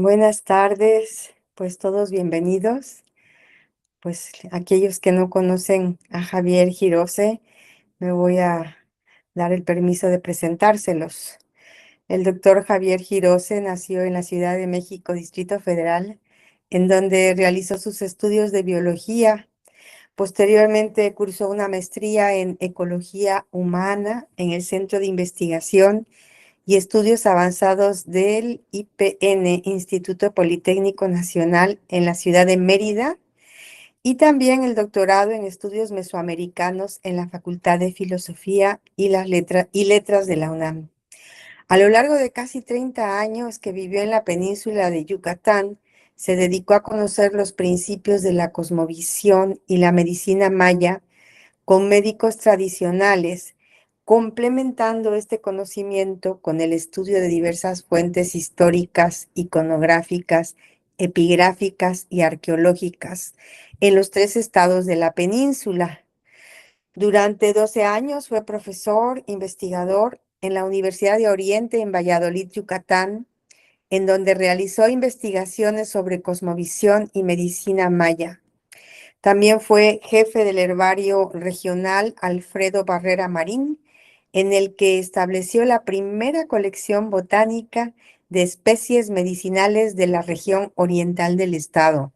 Buenas tardes, pues todos bienvenidos. Pues aquellos que no conocen a Javier Girose, me voy a dar el permiso de presentárselos. El doctor Javier Girose nació en la Ciudad de México, Distrito Federal, en donde realizó sus estudios de biología. Posteriormente cursó una maestría en ecología humana en el Centro de Investigación y Estudios Avanzados del IPN, Instituto Politécnico Nacional, en la ciudad de Mérida, y también el doctorado en estudios mesoamericanos en la Facultad de Filosofía y Letras de la UNAM. A lo largo de casi 30 años que vivió en la península de Yucatán, se dedicó a conocer los principios de la cosmovisión y la medicina maya con médicos tradicionales, complementando este conocimiento con el estudio de diversas fuentes históricas, iconográficas, epigráficas y arqueológicas en los 3 estados de la península. Durante 12 años fue profesor investigador en la Universidad de Oriente en Valladolid, Yucatán, en donde realizó investigaciones sobre cosmovisión y medicina maya. También fue jefe del herbario regional Alfredo Barrera Marín, en el que estableció la primera colección botánica de especies medicinales de la región oriental del estado.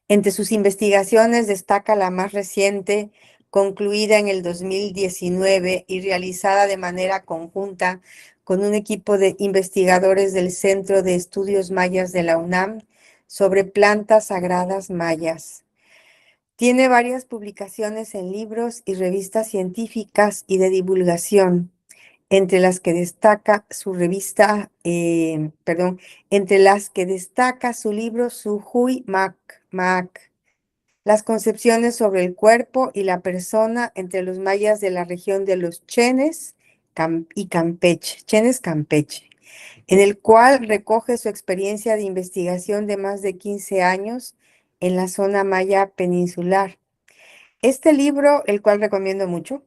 Entre sus investigaciones destaca la más reciente, concluida en el 2019 y realizada de manera conjunta con un equipo de investigadores del Centro de Estudios Mayas de la UNAM sobre plantas sagradas mayas. Tiene varias publicaciones en libros y revistas científicas y de divulgación, entre las que destaca su revista, entre las que destaca su libro Suhui Mac, las concepciones sobre el cuerpo y la persona entre los mayas de la región de los Chenes Campeche, en el cual recoge su experiencia de investigación de más de 15 años en la zona maya peninsular. Este libro, el cual recomiendo mucho,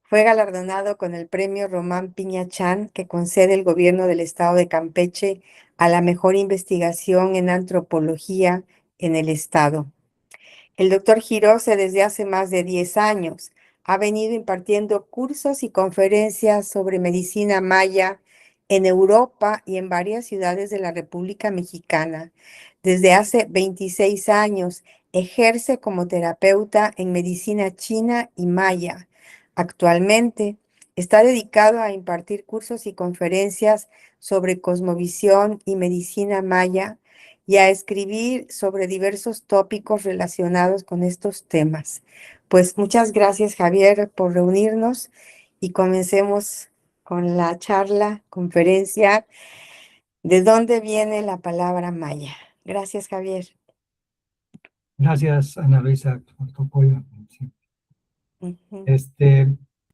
fue galardonado con el premio Román Piñachán que concede el gobierno del estado de Campeche a la mejor investigación en antropología en el estado. El doctor Girose desde hace más de 10 años ha venido impartiendo cursos y conferencias sobre medicina maya en Europa y en varias ciudades de la República Mexicana. Desde hace 26 años ejerce como terapeuta en medicina china y maya. Actualmente está dedicado a impartir cursos y conferencias sobre cosmovisión y medicina maya y a escribir sobre diversos tópicos relacionados con estos temas. Pues muchas gracias, Javier, por reunirnos y comencemos con la charla, conferencia, ¿de dónde viene la palabra maya? Gracias, Javier. Gracias, Ana Luisa, por tu apoyo. Sí. Ujú.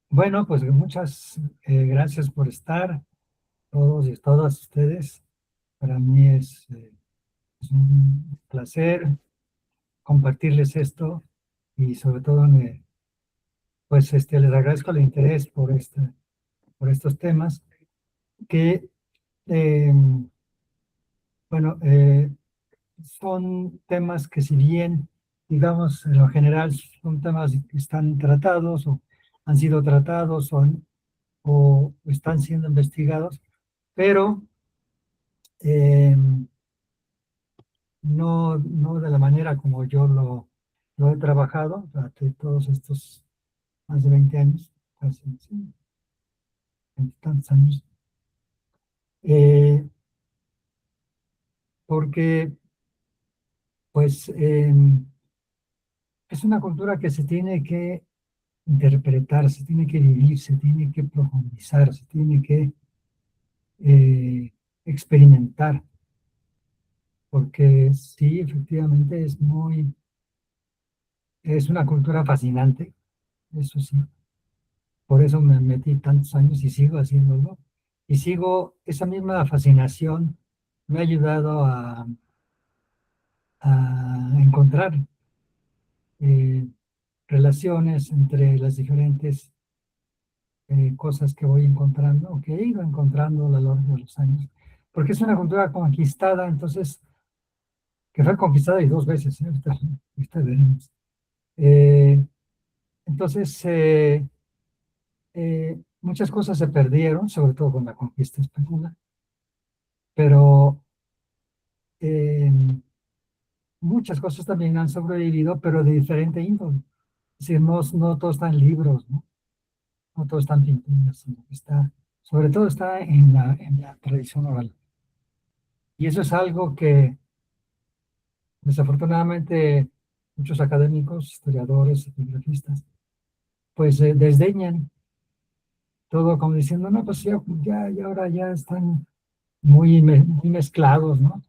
Bueno, pues muchas gracias por estar, todos y todas ustedes. Para mí es un placer compartirles esto y sobre todo les agradezco el interés por estos temas que, eh, bueno, son temas que si bien, digamos, en lo general son temas que están tratados o han sido tratados o están siendo investigados, pero eh, no de la manera como yo lo he trabajado durante todos estos más de 20 años, casi, sí, 20 tantos años, eh, porque pues es una cultura que se tiene que interpretar, se tiene que vivir, se tiene que profundizar, se tiene que experimentar, porque sí, efectivamente es una cultura fascinante, eso sí. Por eso me metí tantos años y sigo haciéndolo. Y esa misma fascinación me ha ayudado a encontrar eh, relaciones entre las diferentes cosas que voy encontrando, o que he ido encontrando a lo largo de los años. porque es una cultura conquistada, entonces, que fue conquistada y dos veces, ¿eh? Ahorita veremos. Eh, entonces, muchas cosas se perdieron, sobre todo con la conquista española, pero eh, muchas cosas también han sobrevivido, pero de diferente índole. Es decir, no todo está en libros, ¿no? No todo está en pinturas, sino que está, sobre todo está en la tradición oral. Y eso es algo que desafortunadamente muchos académicos, historiadores, epigrafistas, pues desdeñan todo como diciendo, no, pues ya ahora ya están muy mezclados, ¿no?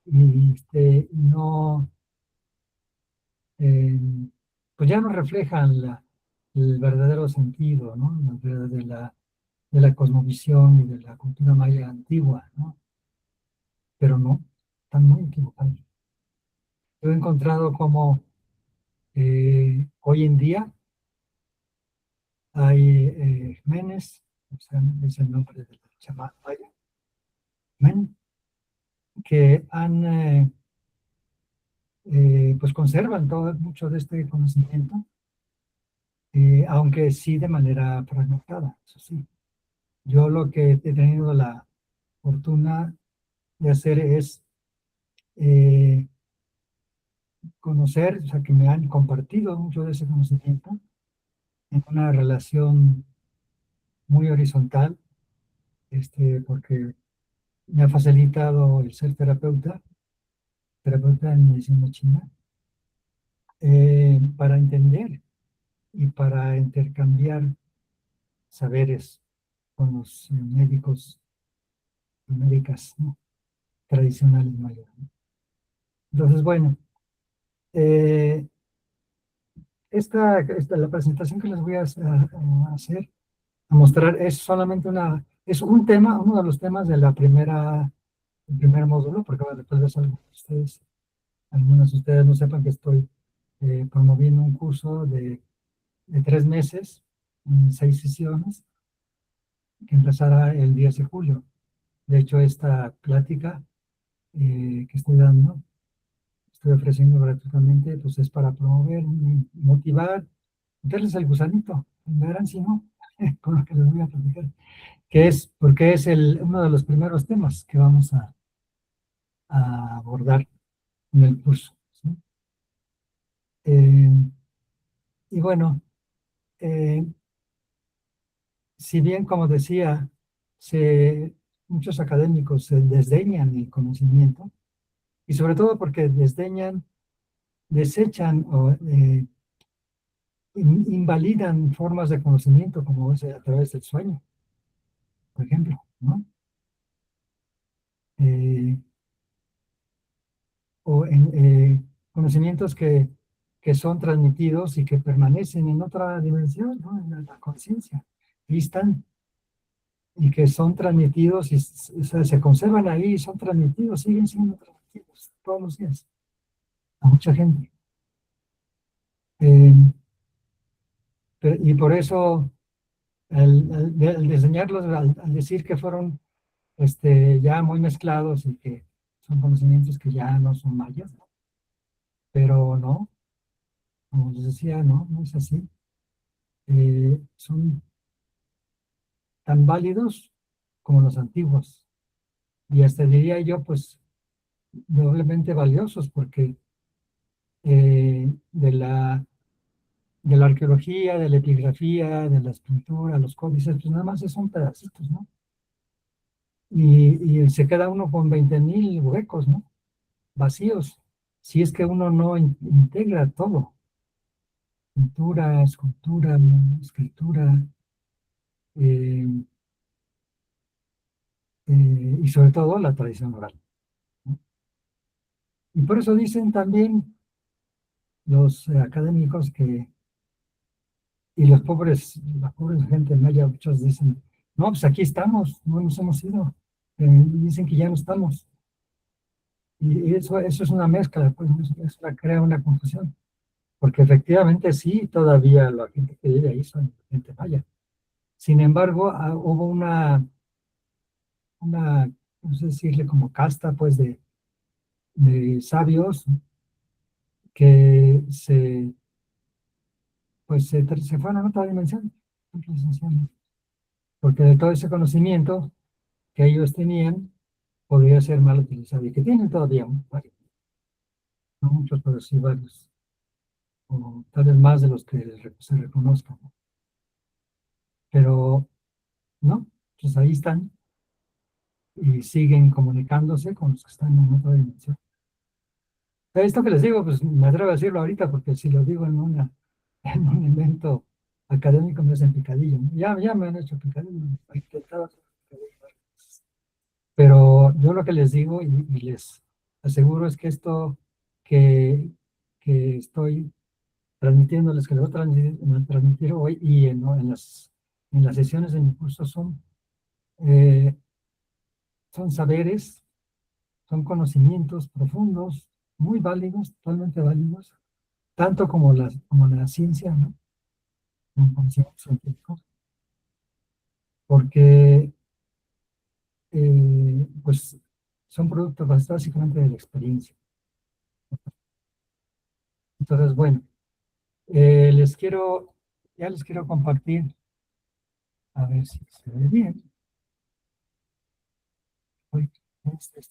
Y no, eh, pues ya no reflejan el verdadero sentido, ¿no? De la cosmovisión y de la cultura maya antigua, ¿no? Pero no, están muy equivocados. Yo he encontrado como hoy en día hay Menes, o sea, es el nombre de la chamán maya, Men, que pues conservan todo, mucho de este conocimiento, aunque sí de manera fragmentada, eso sí. Yo lo que he tenido la fortuna de hacer es eh, conocer, o sea, que me han compartido mucho de ese conocimiento en una relación muy horizontal, porque me ha facilitado el ser terapeuta en medicina china, para entender y para intercambiar saberes con los médicos y médicas, ¿no? Tradicionales mayores, ¿no? Entonces, bueno, eh, la presentación que les voy a hacer, a mostrar, es solamente es un tema, uno de los temas de el primer módulo, porque bueno, tal vez algunos de ustedes no sepan que estoy promoviendo un curso de 3 meses, en 6 sesiones, que empezará el 10 de julio. De hecho, esta plática que estoy ofreciendo gratuitamente, pues es para promover, motivar, meterles el gusanito, verán si no, con lo que les voy a platicar, que es, porque es uno de los primeros temas que vamos a abordar en el curso, ¿sí? Eh, y bueno, eh, si bien, como decía, muchos académicos se desdeñan el conocimiento, y sobre todo porque desechan o invalidan formas de conocimiento como es a través del sueño, por ejemplo, ¿no? Eh, o en conocimientos que son transmitidos y que permanecen en otra dimensión, ¿no? En la conciencia. Ahí están. Y que son transmitidos y o sea, se conservan ahí y son transmitidos, siguen siendo transmitidos todos los días a mucha gente. Eh, y por eso, al diseñarlos, al decir que fueron ya muy mezclados y que son conocimientos que ya no son mayas, ¿no? Pero no, como les decía, no es así. Son tan válidos como los antiguos. Y hasta diría yo, pues, doblemente valiosos, porque de la arqueología, de la epigrafía, de las pinturas, los códices, pues nada más son pedacitos, ¿no? Y se queda uno con 20,000 huecos, ¿no? Vacíos, si es que uno no integra todo, pintura, escultura, escritura, eh, y sobre todo la tradición oral, ¿no? Y por eso dicen también los académicos y la pobre gente maya, muchos dicen, no, pues aquí estamos, no nos hemos ido. Dicen que ya no estamos. Y eso es una mezcla, pues eso crea una confusión. Porque efectivamente sí, todavía la gente que vive ahí son gente maya. Sin embargo, hubo una vamos a decirle como casta, pues, de sabios que pues, se fueron a otra dimensión, esencialmente. Porque de todo ese conocimiento que ellos tenían, podría ser mal utilizado, y que tienen todavía varios, no muchos, pero sí varios, o tal vez más de los que se reconozcan, ¿no? Pero no, pues ahí están y siguen comunicándose con los que están en otra dimensión. Esto que les digo, pues me atrevo a decirlo ahorita, porque si lo digo en un evento académico me hacen picadillo, ¿no? Ya me han hecho picadillo, he intentado hacer picadillo varias veces. Pero yo lo que les digo y les aseguro es que esto que, que estoy transmitiéndoles, que les voy a transmitir hoy y en las sesiones de mi curso eh, son saberes, son conocimientos profundos, muy válidos, totalmente válidos, tanto como la ciencia, ¿no? Un conocimiento científico, porque pues son productos básicamente de la experiencia. Entonces, bueno, ya les quiero compartir, a ver si se ve bien. Uy, este.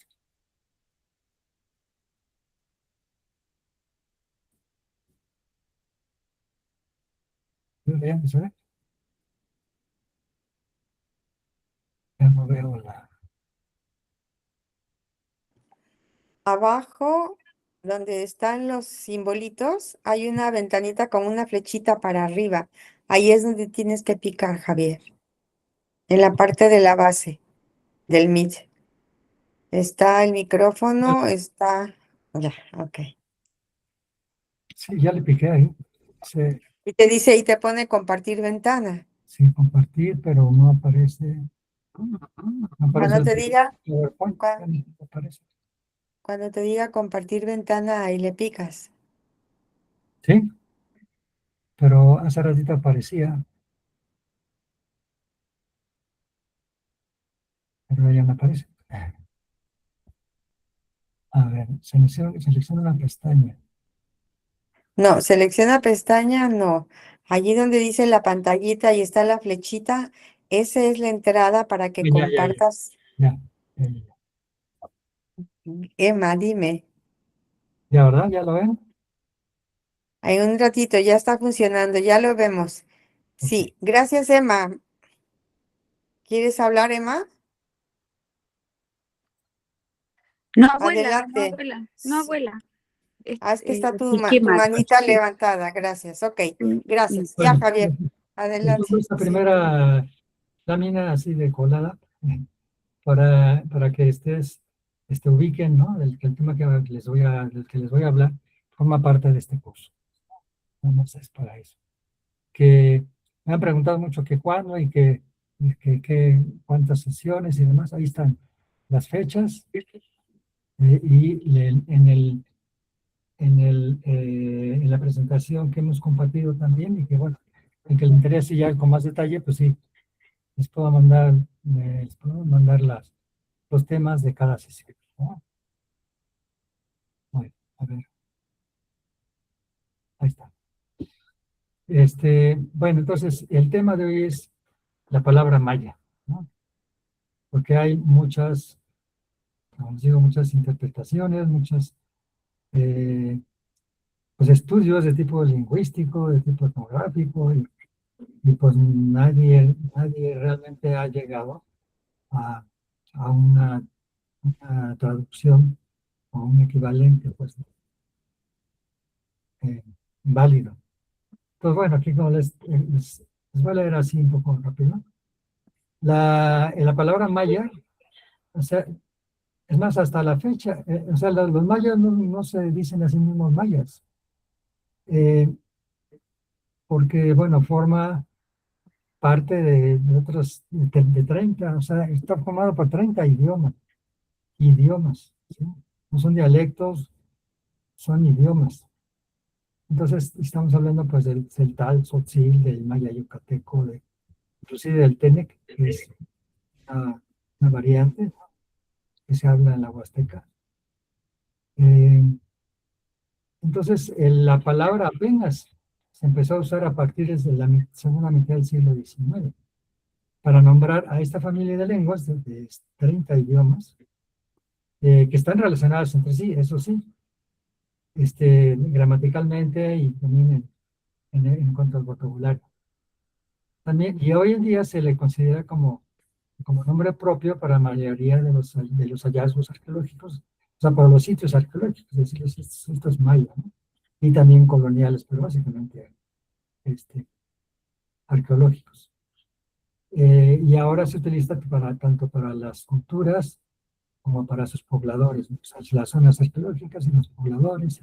Vean, ¿se ve? Ya no veo la... Abajo, donde están los simbolitos, hay una ventanita con una flechita para arriba. Ahí es donde tienes que picar, Javier, en la parte de la base del Meet. Está el micrófono, está... Ya, ok. Sí, ya le piqué ahí. Y te dice, y te pone compartir ventana. Sí, compartir, pero no aparece. No aparece Cuando el te diga, PowerPoint. Ya cua- no aparece. cuando te diga compartir ventana, ahí le picas. Sí, pero hace ratito aparecía, pero ya no aparece. A ver, selecciona una pestaña. No, selecciona pestaña, no. Allí donde dice la pantallita y está la flechita, esa es la entrada para que Ya. compartas. Ya, ya, ya. Emma, dime. Ya, ¿verdad? ¿Ya lo ven? En un ratito ya está funcionando, ya lo vemos. Ok. Sí, gracias, Emma. ¿Quieres hablar, Emma? No, abuela, no, Adelante. abuela, no, Sí. abuela. Ah, es que está Piqué tu mal. manita Sí. levantada. Gracias. Ok, Sí. gracias. Ya, Bueno, Javier. les pongo Adelante. esta Sí. primera lámina así de colada para que ubiquen, ¿no? Que el tema del que les voy a hablar forma parte de este curso. Vamos, es para eso. Que me han preguntado mucho que cuándo cuántas sesiones y demás. Ahí están las fechas en la presentación que hemos compartido también y que, bueno, en que le interese ya con más detalle, pues sí, les puedo mandar los temas de cada sesión, ¿no? Bueno, a ver, ahí está. Bueno, entonces, el tema de hoy es la palabra maya, ¿no? Porque hay como les digo, muchas interpretaciones, muchos pues estudios de tipo lingüístico, de tipo etnográfico, y pues nadie realmente ha llegado a, a una traducción o un equivalente, pues, válido. Entonces, bueno, aquí como les voy a leer así un poco rápido. En la palabra maya, o sea, es más, hasta la fecha, o sea, los mayas no se dicen a sí mismos mayas, eh, porque, bueno, forma parte de otros, de 30, o sea, está formado por 30 idiomas, ¿sí? No son dialectos, son idiomas. Entonces, estamos hablando pues del celtal, tzotzil, del maya yucateco, inclusive del tenec, que es una variante, que se habla en la Huasteca. Eh, entonces, la palabra apenas se empezó a usar a partir de la segunda mitad del siglo XIX para nombrar a esta familia de lenguas de 30 idiomas que están relacionadas entre sí, eso sí, gramaticalmente y también en cuanto al vocabulario. También, y hoy en día se le considera como nombre propio para la mayoría de los hallazgos arqueológicos, o sea, para los sitios arqueológicos, es decir, los sitios mayas, ¿no? Y también coloniales, pero básicamente arqueológicos. Y ahora se utiliza tanto para las culturas como para sus pobladores, ¿no? O sea, las zonas arqueológicas y los pobladores.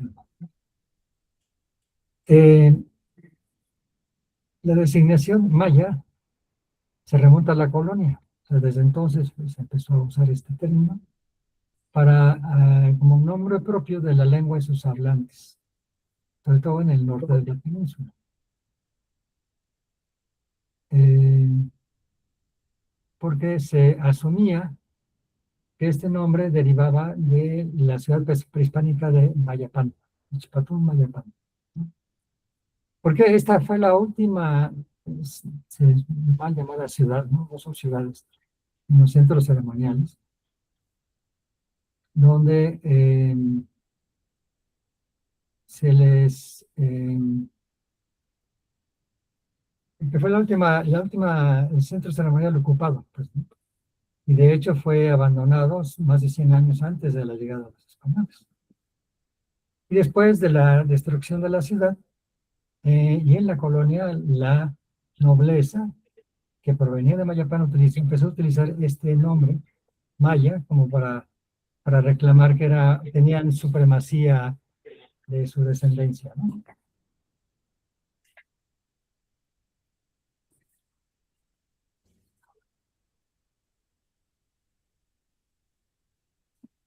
La designación maya se remonta a la colonia. O sea, desde entonces pues, se empezó a usar este término como un nombre propio de la lengua y sus hablantes, sobre todo en el norte de la península. Porque se asumía que este nombre derivaba de la ciudad prehispánica de Mayapán, Chipatún, Mayapán, ¿no? Porque esta fue la última mal llamada ciudad, ¿no? No son ciudades, sino centros ceremoniales, donde se les que fue el centro ceremonial ocupado, pues, ¿no? Y de hecho fue abandonado más de 100 años antes de la llegada de los españoles. Y después de la destrucción de la ciudad, y en la colonia, la nobleza que provenía de Mayapán empezó a utilizar este nombre, Maya, como para reclamar que tenían supremacía de su descendencia, ¿no?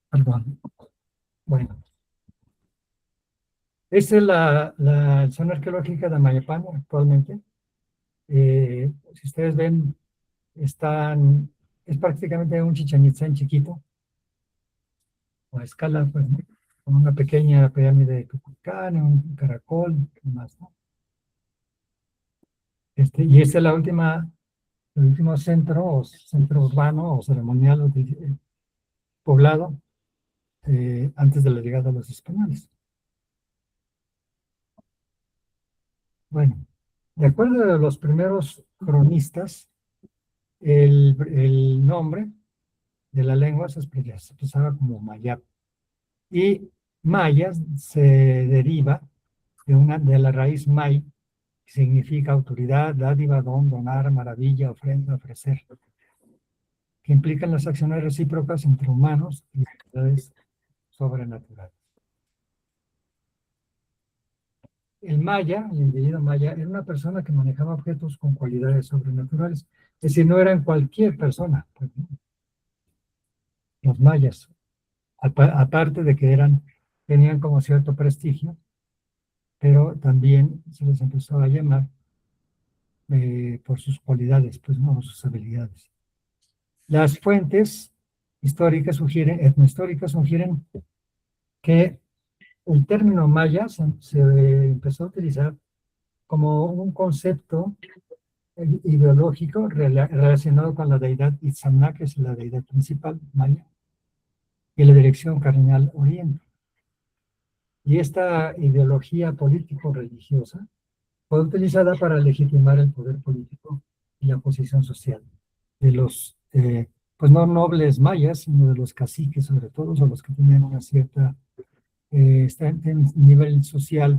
Perdón. Bueno, esta es la zona arqueológica de Mayapán actualmente. Si ustedes ven, es prácticamente un Chichén Itzá en chiquito, o a escala, pues, ¿no? Con una pequeña pirámide de Kukulcán, un caracol y más, ¿no? Y este es el último centro urbano o ceremonial poblado antes de la llegada de los españoles. Bueno, de acuerdo a los primeros cronistas, el nombre de la lengua se expresaba como mayap. Y maya se deriva de la raíz may, que significa autoridad, dádiva, don, donar, maravilla, ofrenda, ofrecer, que implican las acciones recíprocas entre humanos y entidades sobrenaturales. El individuo maya, era una persona que manejaba objetos con cualidades sobrenaturales. Es decir, no eran cualquier persona, pues, ¿no? Los mayas, aparte de que tenían como cierto prestigio, pero también se les empezó a llamar por sus cualidades, pues no, sus habilidades. Las fuentes etnohistóricas sugieren que el término maya se empezó a utilizar como un concepto ideológico relacionado con la deidad Itzamna, que es la deidad principal maya, y la dirección cardinal oriente. Y esta ideología político-religiosa fue utilizada para legitimar el poder político y la posición social de los, pues no nobles mayas, sino de los caciques, sobre todo, o los que tenían una cierta nivel social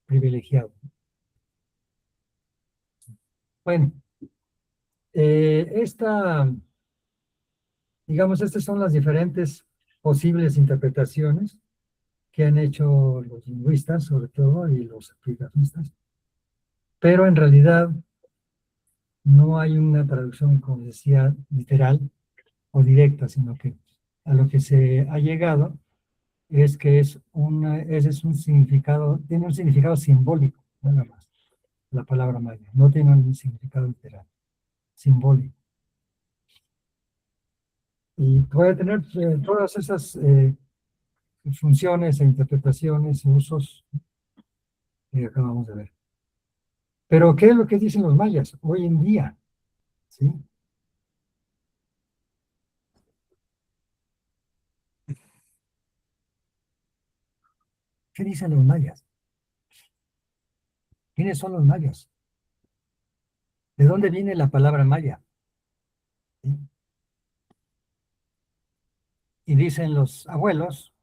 privilegiado. Bueno, digamos, estas son las diferentes posibles interpretaciones que han hecho los lingüistas, sobre todo, y los epigrafistas, pero en realidad no hay una traducción, como decía, literal o directa, sino que a lo que se ha llegado es que ese es un significado, tiene un significado simbólico, nada más, la palabra maya, no tiene un significado literal, simbólico. Y puede tener todas esas funciones e interpretaciones e usos que acabamos de ver. Pero, ¿qué es lo que dicen los mayas hoy en día? ¿Sí? ¿Qué dicen los mayas? ¿Quiénes son los mayas? ¿De dónde viene la palabra maya? ¿Sí? Y dicen los abuelos,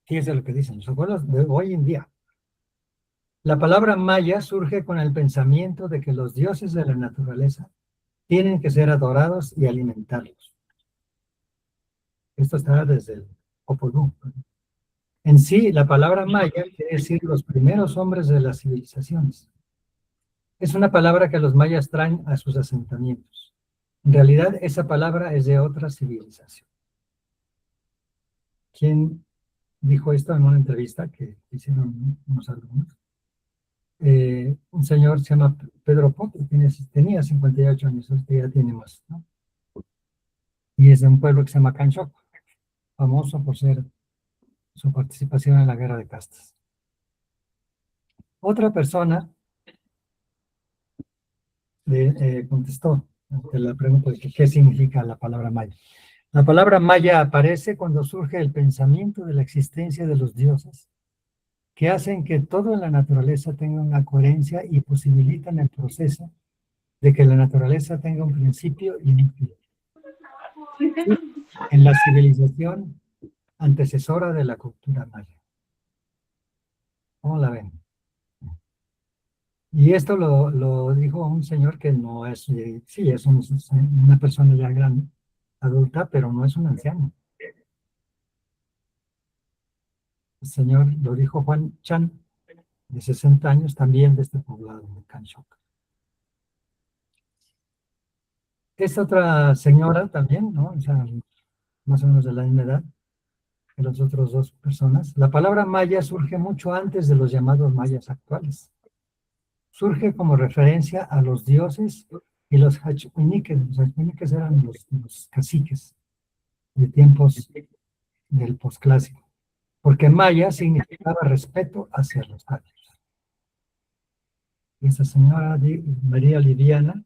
fíjense lo que dicen los abuelos de hoy en día. La palabra maya surge con el pensamiento de que los dioses de la naturaleza tienen que ser adorados y alimentados. Esto está desde el Popol Vuh. En sí, la palabra maya quiere decir los primeros hombres de las civilizaciones. Es una palabra que los mayas traen a sus asentamientos. En realidad, esa palabra es de otra civilización. ¿Quién dijo esto en una entrevista que hicieron unos alumnos? Un señor se llama Pedro Pot, tenía 58 años, usted ya tiene más, ¿no? Y es de un pueblo que se llama Canchoc, famoso por ser su participación en la guerra de castas. Otra persona le contestó ante la pregunta de qué significa la palabra maya. La palabra maya aparece cuando surge el pensamiento de la existencia de los dioses, que hacen que todo en la naturaleza tenga una coherencia y posibilitan el proceso de que la naturaleza tenga un principio y un fin. En la civilización antecesora de la cultura maya. ¿Cómo la ven? Y esto lo dijo un señor que no es, sí, es una persona ya grande, adulta, pero no es un anciano. El señor lo dijo Juan Chan, de 60 años, también de este poblado de Canchoc. Esta otra señora también, ¿no? O sea, más o menos de la misma edad que las otras dos personas. La palabra maya surge mucho antes de los llamados mayas actuales. Surge como referencia a los dioses y los hachupiniques. Los hachupiniques eran los caciques de tiempos del posclásico, porque maya significaba respeto hacia los sabios. Y esa señora María Liviana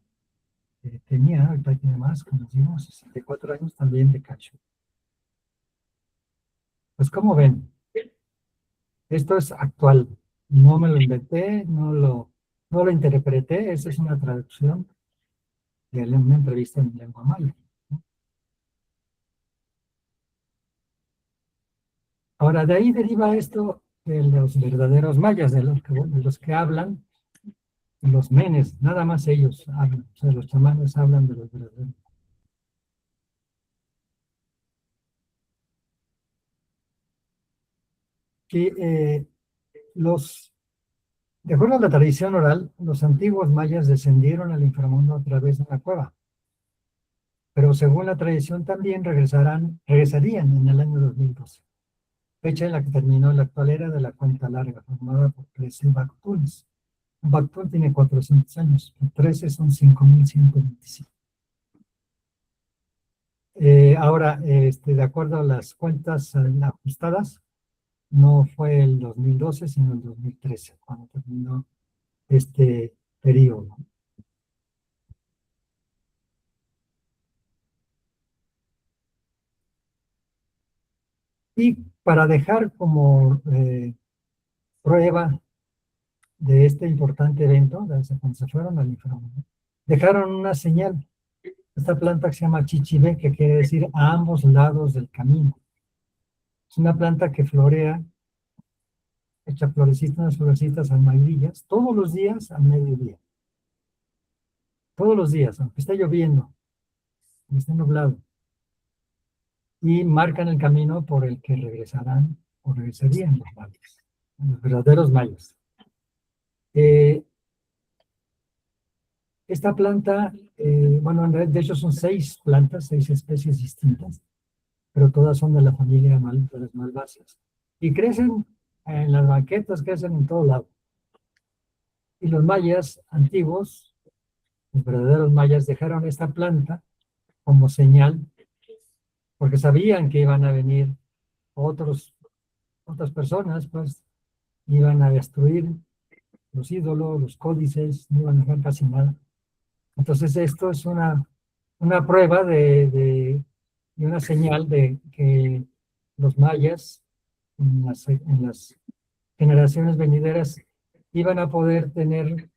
tenía, ahorita tiene más, como decimos, 64 años también de Cacho. Pues como ven, esto es actual, no me lo inventé, no lo interpreté, esa es una traducción de una entrevista en lengua maya. Ahora, de ahí deriva esto de los verdaderos mayas, de los que hablan, los menes, nada más ellos hablan, o sea, los chamanes hablan de los verdaderos. Que de acuerdo a la tradición oral, los antiguos mayas descendieron al inframundo a través de una cueva, pero según la tradición también regresarían en el año 2012. Fecha en la que terminó la actual era de la cuenta larga, formada por 13 Bactunes. Un Bactún tiene 400 años, 13 son 5.125. Ahora, de acuerdo a las cuentas ajustadas, no fue el 2012, sino el 2013, cuando terminó este periodo. Y para dejar como prueba de este importante evento, cuando se fueron al inframundo, dejaron una señal. Esta planta que se llama chichibe, que quiere decir a ambos lados del camino. Es una planta que florea, echa florecitas, unas florecitas amarillas, todos los días al mediodía. Todos los días, aunque esté lloviendo, aunque esté nublado. Y marcan el camino por el que regresarán o regresarían los mayas, los verdaderos mayas. Esta planta, bueno, de hecho son 6 plantas, 6 especies distintas, pero todas son de la familia de las malváceas. Y crecen en las banquetas, crecen en todo lado. Y los mayas antiguos, los verdaderos mayas, dejaron esta planta como señal, porque sabían que iban a venir otras personas, pues iban a destruir los ídolos, los códices, no iban a dejar casi nada. Entonces esto es una prueba y una señal de que los mayas en las generaciones venideras iban a poder tener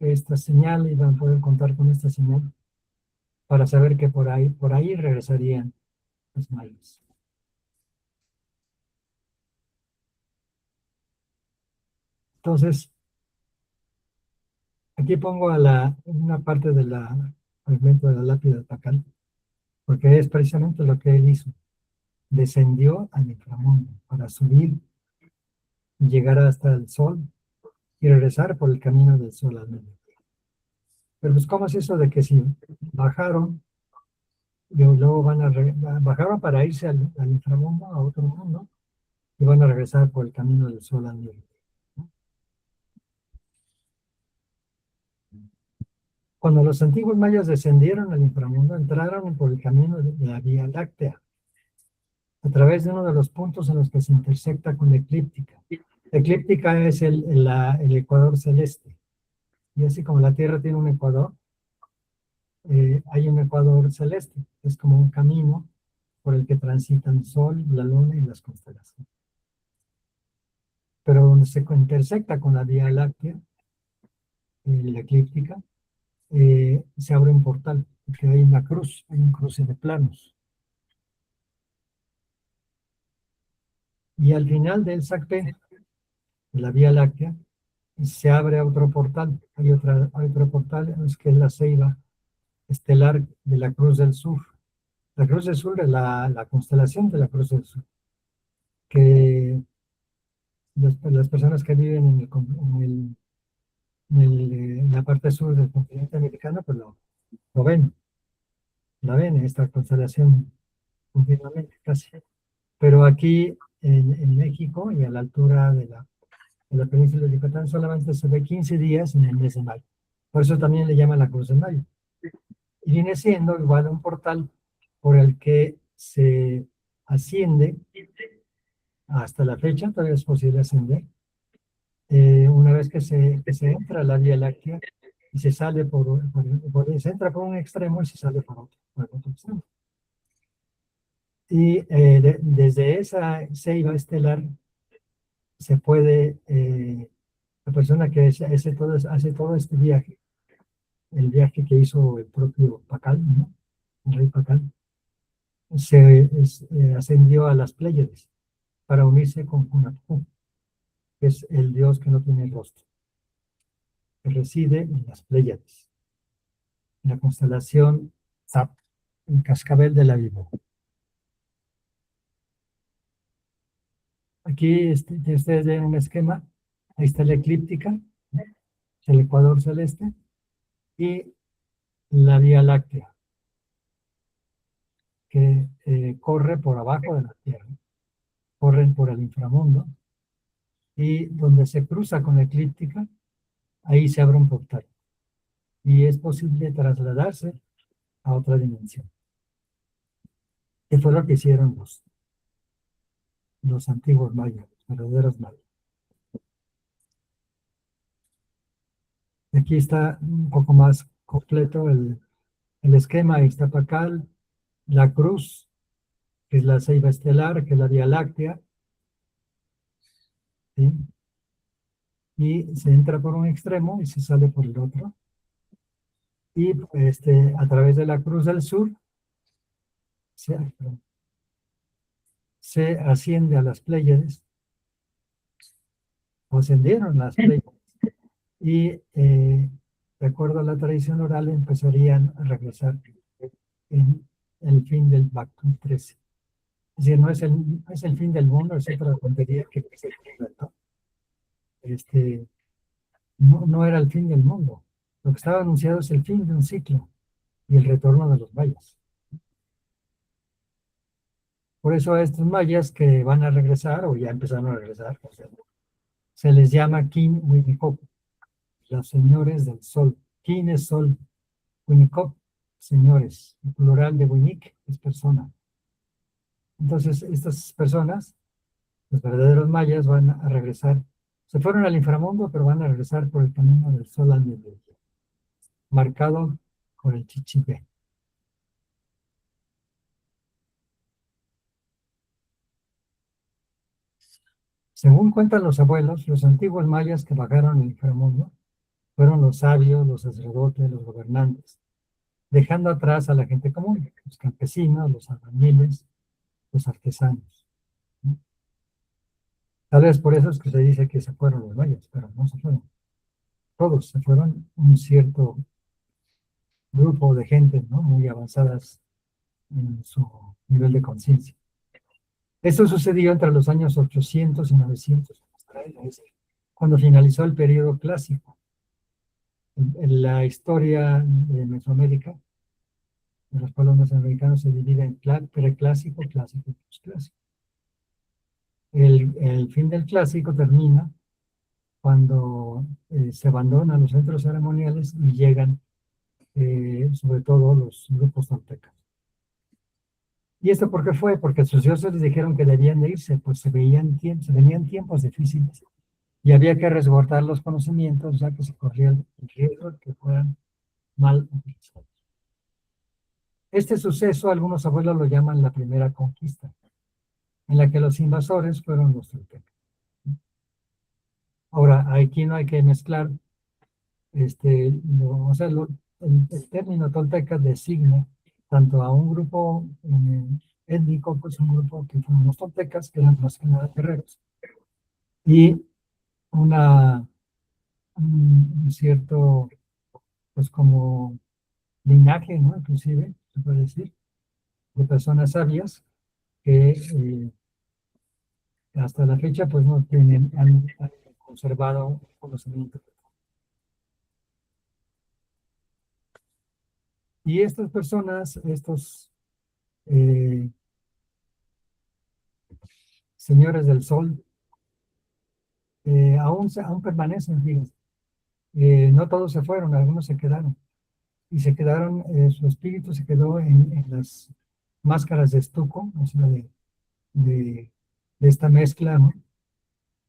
esta señal, iban a poder contar con esta señal para saber que por ahí regresarían los mayas. Entonces, aquí pongo una parte del fragmento de la lápida de Pacal, porque es precisamente lo que él hizo. Descendió al inframundo para subir y llegar hasta el sol y regresar por el camino del sol al medio. Pero pues, ¿cómo es eso de que si bajaron, y luego bajaron para irse al inframundo, a otro mundo, y van a regresar por el camino del sol al medio? Cuando los antiguos mayas descendieron al inframundo, entraron por el camino de la Vía Láctea, a través de uno de los puntos en los que se intersecta con la eclíptica. La eclíptica es el ecuador celeste. Y así como la Tierra tiene un ecuador, hay un ecuador celeste. Es como un camino por el que transitan el Sol, la Luna y las constelaciones. Pero donde se intersecta con la Vía Láctea, la eclíptica, se abre un portal, porque hay una cruz, hay un cruce de planos. Y al final del SACP, de la Vía Láctea, se abre otro portal. Hay otro portal, que es la ceiba estelar de la Cruz del Sur. La Cruz del Sur es la constelación de la Cruz del Sur, que las personas que viven en la parte sur del continente americano, pues lo ven, esta constelación continuamente casi. Pero aquí en México y a la altura de la península de Yucatán solamente se ve 15 días en el mes de mayo. Por eso también le llaman la Cruz de Mayo. Y viene siendo igual un portal por el que se asciende hasta la fecha, todavía es posible ascender, una vez que se entra a la Vía Láctea y se sale se entra por un extremo y se sale por otro extremo. Y desde esa ceiba estelar se puede, la persona que hace todo este viaje, el viaje que hizo el propio Pacal, ¿no? El rey Pacal, ascendió a las Pléyades para unirse con Hunahpu, que es el dios que no tiene rostro, que reside en las Pléyades, en la constelación Zap, el cascabel de la víbora. Aquí ustedes ven un esquema, ahí está la eclíptica, el ecuador celeste y la Vía Láctea, que corre por abajo de la Tierra, corren por el inframundo, y donde se cruza con la eclíptica, ahí se abre un portal y es posible trasladarse a otra dimensión. Que fue lo que hicieron los antiguos mayas, los verdaderos mayas. Aquí está un poco más completo el esquema. Ahí está Pacal, la cruz, que es la ceiba estelar, que es la Vía Láctea, ¿sí? Y se entra por un extremo y se sale por el otro. Y a través de la Cruz del Sur se asciende a las Pléyades, o ascendieron las Pléyades, y de acuerdo a la tradición oral empezarían a regresar en el fin del Bactún 13. Es decir, no es el fin del mundo, es otra tontería que se inventó. No era el fin del mundo. Lo que estaba anunciado es el fin de un ciclo y el retorno de los mayas. Por eso a estos mayas que van a regresar, o ya empezaron a regresar, se les llama Kin Huinicop, los señores del sol. Kin es sol, Huinicop señores. El plural de Winic es persona. Entonces, estas personas, los verdaderos mayas, van a regresar. Se fueron al inframundo, pero van a regresar por el camino del sol al mediodía, marcado con el chichipe. Según cuentan los abuelos, los antiguos mayas que bajaron al inframundo fueron los sabios, los sacerdotes, los gobernantes, dejando atrás a la gente común, los campesinos, los albañiles, los artesanos. Tal vez por eso es que se dice que se fueron los mayas, pero no se fueron. Todos se fueron, un cierto grupo de gente, ¿no?, muy avanzadas en su nivel de conciencia. Esto sucedió entre los años 800 y 900, cuando finalizó el periodo clásico. En la historia de Mesoamérica, de los pueblos mesoamericanos, se divide en preclásico, clásico y postclásico. El fin del clásico termina cuando se abandonan los centros ceremoniales y llegan sobre todo los grupos toltecas. ¿Y esto por qué fue? Porque sus dioses les dijeron que debían de irse, pues se venían tiempos difíciles y había que resguardar los conocimientos, ya que se corría el riesgo de que fueran mal utilizados. Este suceso algunos abuelos lo llaman la primera conquista, en la que los invasores fueron los toltecas. Ahora, aquí no hay que mezclar, el término tolteca designa tanto a un grupo étnico, pues un grupo que fueron los toltecas, que eran más que nada guerreros, y un cierto, pues como linaje, ¿no?, inclusive, se puede decir, de personas sabias que hasta la fecha pues no han conservado conocimiento. Y estas personas, estos señores del sol, aún permanecen, fíjense. No todos se fueron, algunos se quedaron. Y se quedaron, su espíritu se quedó en las máscaras de estuco, o sea, de esta mezcla, ¿no?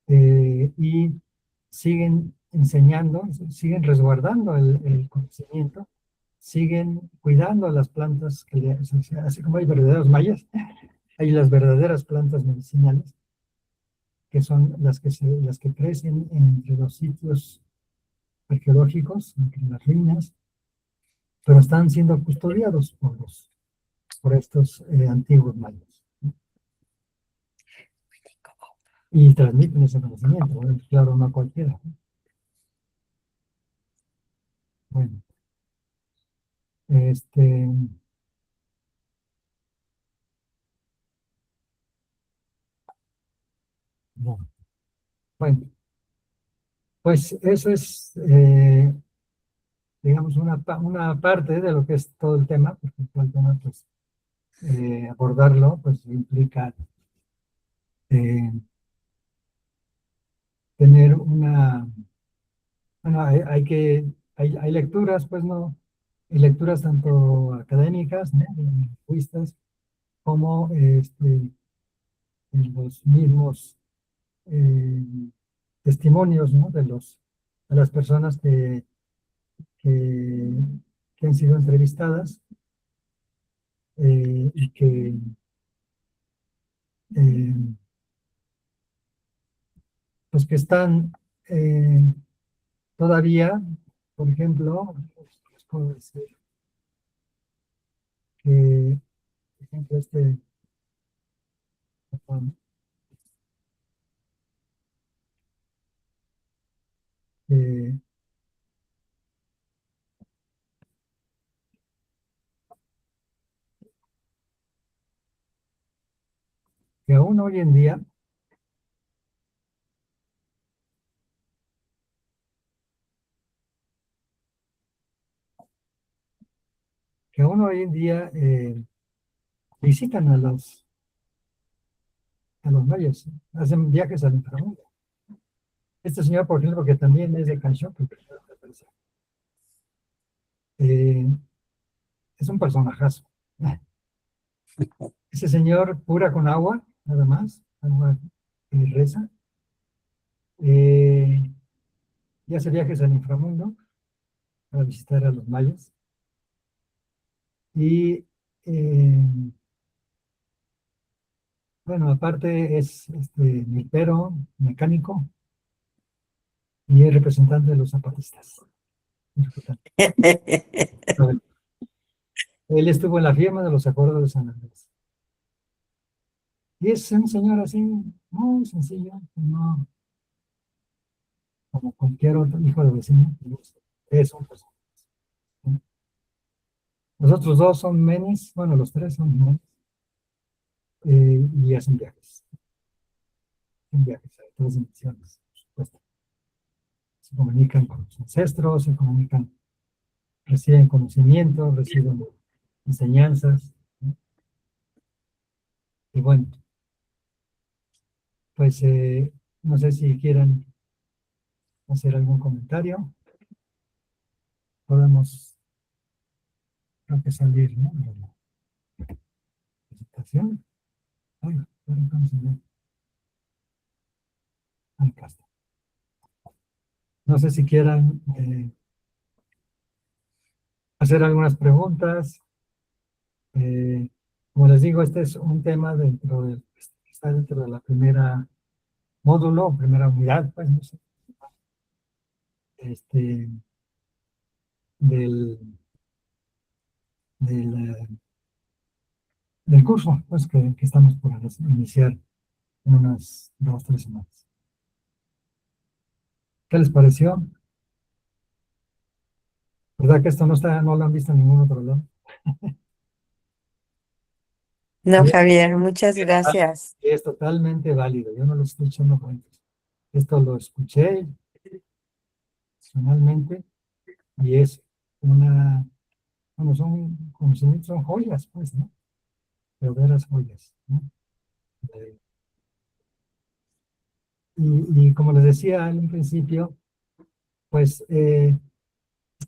Y siguen enseñando, siguen resguardando el conocimiento, siguen cuidando las plantas, así como hay verdaderos mayas, hay las verdaderas plantas medicinales, que son las que crecen entre los sitios arqueológicos, entre las ruinas, pero están siendo custodiados por estos antiguos mayas. Y transmiten ese conocimiento, ¿no? Claro, no cualquiera. Bueno, no. Bueno, pues eso es, digamos, una parte de lo que es todo el tema, porque todo el tema, pues, abordarlo, pues, implica tener bueno, hay lecturas, pues, no, hay lecturas tanto académicas, ¿no?, lingüistas, como los mismos testimonios, ¿no?, de las personas que han sido entrevistadas y que pues que están todavía, por ejemplo, les puedo decir que, por ejemplo, eh, que aún hoy en día visitan a los mayas, hacen viajes al inframundo. Este señor, por ejemplo, que también es de Canción, eh, es un personajazo. Ese señor cura con agua, nada más, agua y reza. Y hace viajes al inframundo para visitar a los mayas. Y bueno, aparte es milpero, mecánico y es representante de los zapatistas. Él estuvo en la firma de los acuerdos de San Andrés. Y es un señor así, muy sencillo, no, como cualquier otro hijo de vecino, es un personaje. Los otros dos son menis, bueno, los tres son menis, y hacen viajes. Hacen viajes a otras dimensiones, por supuesto. Se comunican con los ancestros, se comunican, reciben conocimiento, reciben enseñanzas, ¿no? Y bueno, pues no sé si quieran hacer algún comentario. Podemos, creo que salir, ¿no? De la presentación. Ay, pero entonces, acá está. No sé si quieran hacer algunas preguntas. Como les digo, este es un tema está dentro de la primera módulo, primera unidad, pues, no sé, este, del, del curso, pues, que estamos por iniciar en unas 2, 3 semanas. ¿Qué les pareció? ¿Verdad que esto no lo han visto en ningún otro lado? No, Y Javier, muchas gracias. es totalmente válido, yo no lo estoy echando cuentos. Esto lo escuché personalmente y es bueno, son conocimientos, son joyas, pues, ¿no? Verdaderas joyas, ¿no? Eh, y como les decía en un principio, pues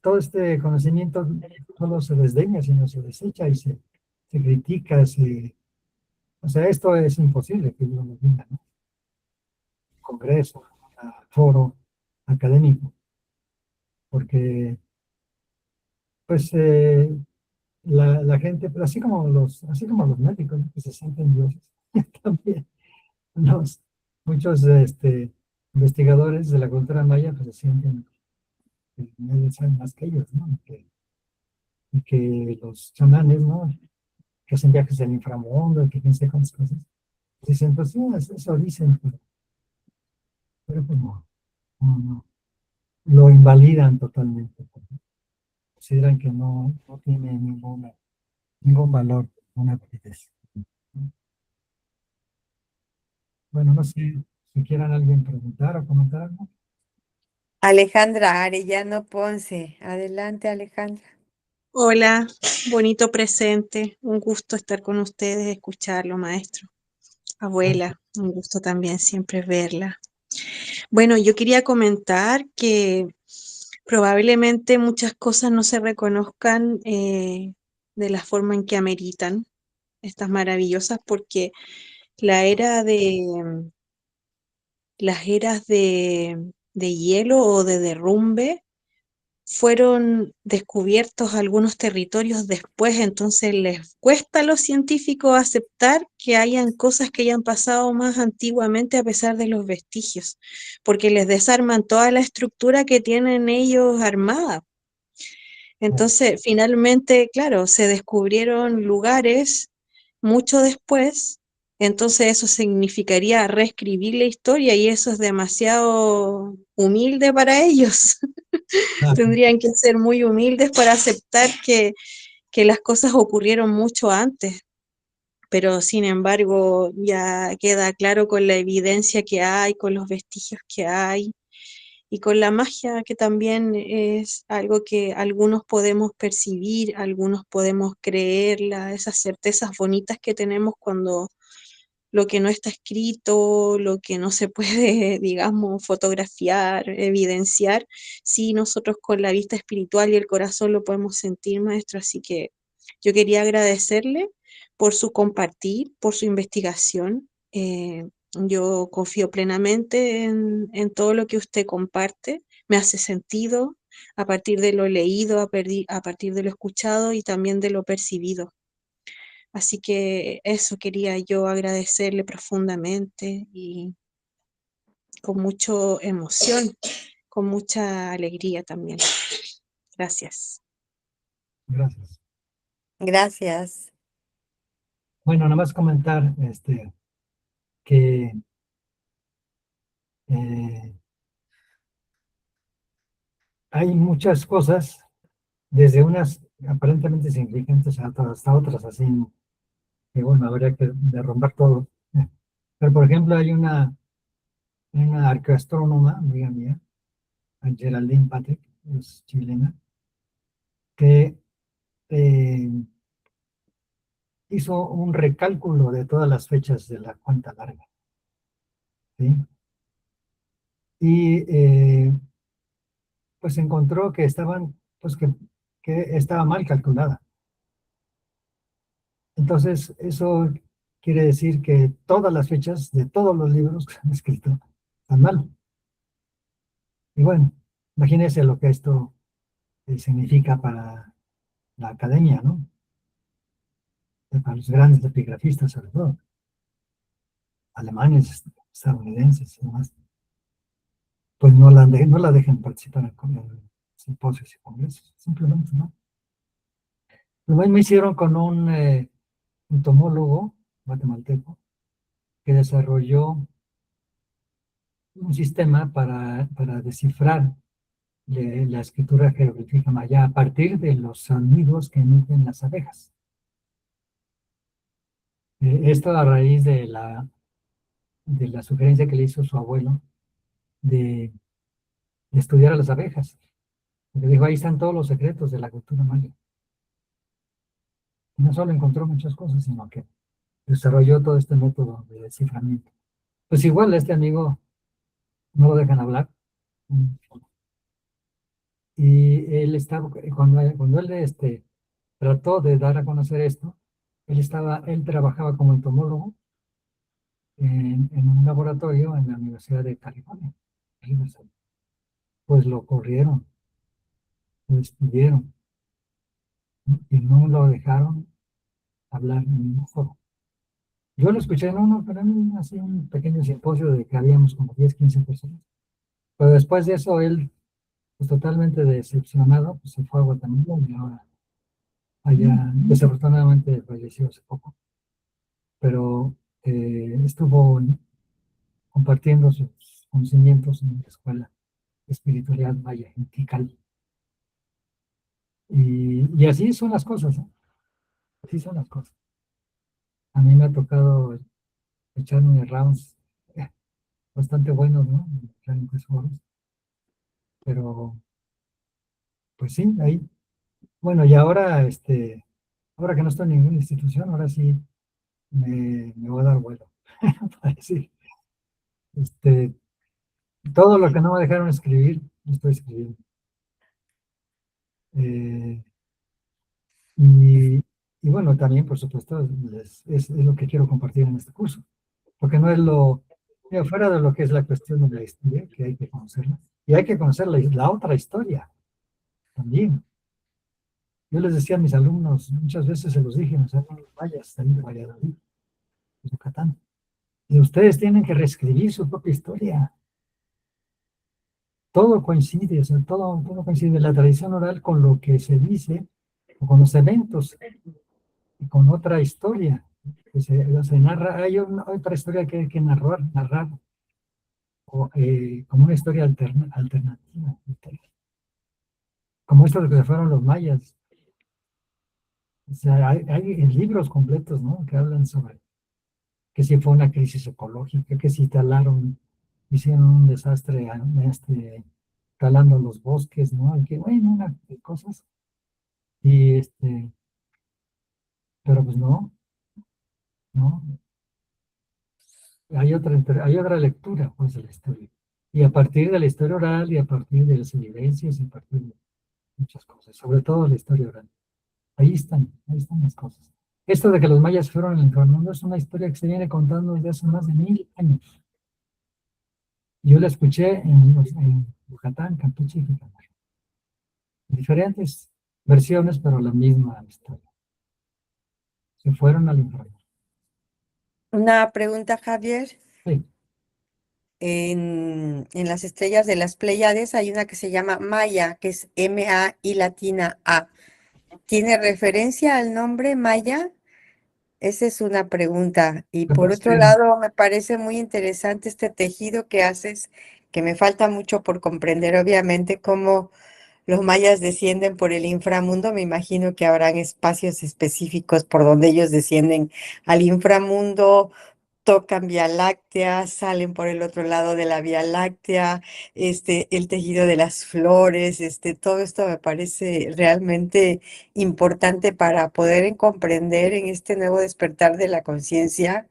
todo este conocimiento solo se desdeña, sino se desecha y se critica, o sea, esto es imposible que yo lo diga, ¿no? Congreso, foro académico, porque pues la gente, pues, así como los médicos, ¿no? Que se sienten dioses, también muchos investigadores de la cultura maya pues se sienten que nadie sabe más que ellos, ¿no? Y que los chamanes, ¿no? Que hacen viajes al inframundo, que quién sabe cuántas cosas. Dicen, pues sí, eso dicen, pero pues no. Lo invalidan totalmente. Consideran que no tiene ningún valor, una validez. Bueno, no sé si quieran alguien preguntar o comentar algo. Alejandra Arellano Ponce. Adelante, Alejandra. Hola, bonito presente. Un gusto estar con ustedes, escucharlo, maestro. Abuela, un gusto también siempre verla. Bueno, yo quería comentar que probablemente muchas cosas no se reconozcan de la forma en que ameritan estas maravillosas, porque la era de las eras de hielo o de derrumbe fueron descubiertos algunos territorios después, entonces les cuesta a los científicos aceptar que hayan cosas que hayan pasado más antiguamente a pesar de los vestigios, porque les desarman toda la estructura que tienen ellos armada. Entonces, finalmente, claro, se descubrieron lugares mucho después, entonces eso significaría reescribir la historia y eso es demasiado humilde para ellos. Tendrían que ser muy humildes para aceptar que las cosas ocurrieron mucho antes, pero sin embargo ya queda claro con la evidencia que hay, con los vestigios que hay y con la magia que también es algo que algunos podemos percibir, algunos podemos creerla, esas certezas bonitas que tenemos cuando lo que no está escrito, lo que no se puede, digamos, fotografiar, evidenciar, sí nosotros con la vista espiritual y el corazón lo podemos sentir, maestro, así que Yo quería agradecerle por su compartir, por su investigación. Yo confío plenamente en todo lo que usted comparte. Me hace sentido a partir de lo leído, a partir de lo escuchado y también de lo percibido. Así que eso quería yo agradecerle profundamente y con mucha emoción, con mucha alegría también. Gracias. Gracias. Gracias. Bueno, nada más comentar que hay muchas cosas, desde unas aparentemente insignificantes hasta otras así, que bueno, habría que derrumbar todo. Pero por ejemplo, hay una arqueoastrónoma, amiga mía, Geraldine Patrick, es chilena, que eh, hizo un recálculo de todas las fechas de la cuenta larga, ¿sí? Y pues encontró que pues que estaba mal calculada. Entonces, eso quiere decir que todas las fechas de todos los libros que han escrito están mal. Y bueno, imagínense lo que esto significa para la academia, ¿no? Para los grandes epigrafistas, sobre todo, alemanes, estadounidenses y demás, pues no la dejen participar en simposios y congresos, simplemente, ¿no? Lo mismo hicieron con un entomólogo guatemalteco que desarrolló un sistema para descifrar la escritura jeroglífica maya a partir de los sonidos que emiten las abejas. Esto a raíz de la sugerencia que le hizo su abuelo de estudiar a las abejas. Porque dijo, ahí están todos los secretos de la cultura maya. Y no solo encontró muchas cosas, sino que desarrolló todo este método de desciframiento. Pues igual a este amigo no lo dejan hablar. Y él estaba, cuando él trató de dar a conocer esto, él trabajaba como entomólogo en un laboratorio en la Universidad de California. Pues lo corrieron, lo despidieron, ¿no? Y no lo dejaron hablar en ningún foro. Yo lo escuché en uno, pero en así un pequeño simposio de que habíamos como 10, 15 personas. Pero después de eso, él, pues totalmente decepcionado, pues se fue a Guatemala y ahora allá, desafortunadamente falleció hace poco, pero estuvo compartiendo sus conocimientos en la escuela espiritualidad maya en Tikal. Y así son las cosas, ¿no? Así son las cosas. A mí me ha tocado echarme rounds bastante buenos, ¿no? En diferentes foros. Pero, pues sí, ahí. Bueno, y ahora, ahora que no estoy en ninguna institución, ahora sí me voy a dar vuelo. Para decir, todo lo que no me dejaron escribir, lo estoy escribiendo. Y, y bueno, también, por supuesto, es lo que quiero compartir en este curso, porque no es mira, fuera de lo que es la cuestión de la historia, que hay que conocerla, y hay que conocer la otra historia también. Yo les decía a mis alumnos, muchas veces se los dije, no sé, vayas, ahí de Valladolid, de Yucatán, y ustedes tienen que reescribir su propia historia. Todo coincide, o sea, todo coincide, la tradición oral con lo que se dice, o con los eventos, y con otra historia. Que se narra, hay otra historia que hay que narrar como una historia alternativa, como esto de que se fueron los mayas. O sea, hay libros completos, ¿no? Que hablan sobre que si fue una crisis ecológica, que si hicieron un desastre, talando los bosques, ¿no? Que, bueno, una de cosas. Y pero pues no, no. Hay otra lectura, pues, de la historia. Y a partir de la historia oral y a partir de las evidencias y a partir de muchas cosas, sobre todo la historia oral. ahí están las cosas. Esto de que los mayas fueron al inframundo es una historia que se viene contando desde hace más de 1000 años. Yo la escuché en Yucatán, Campeche y Quintana Roo. Diferentes versiones, pero la misma historia. Se fueron al inframundo. Una pregunta, Javier. Sí, En las estrellas de las Pléyades hay una que se llama Maya, que es M-A-I latina A. ¿Tiene referencia al nombre Maya? Esa es una pregunta. Y lo que por pasa es otro que, lado, me parece muy interesante este tejido que haces, que me falta mucho por comprender, obviamente, cómo los mayas descienden por el inframundo. Me imagino que habrán espacios específicos por donde ellos descienden al inframundo, tocan Vía Láctea, salen por el otro lado de la Vía Láctea, el tejido de las flores, todo esto me parece realmente importante para poder comprender en este nuevo despertar de la conciencia,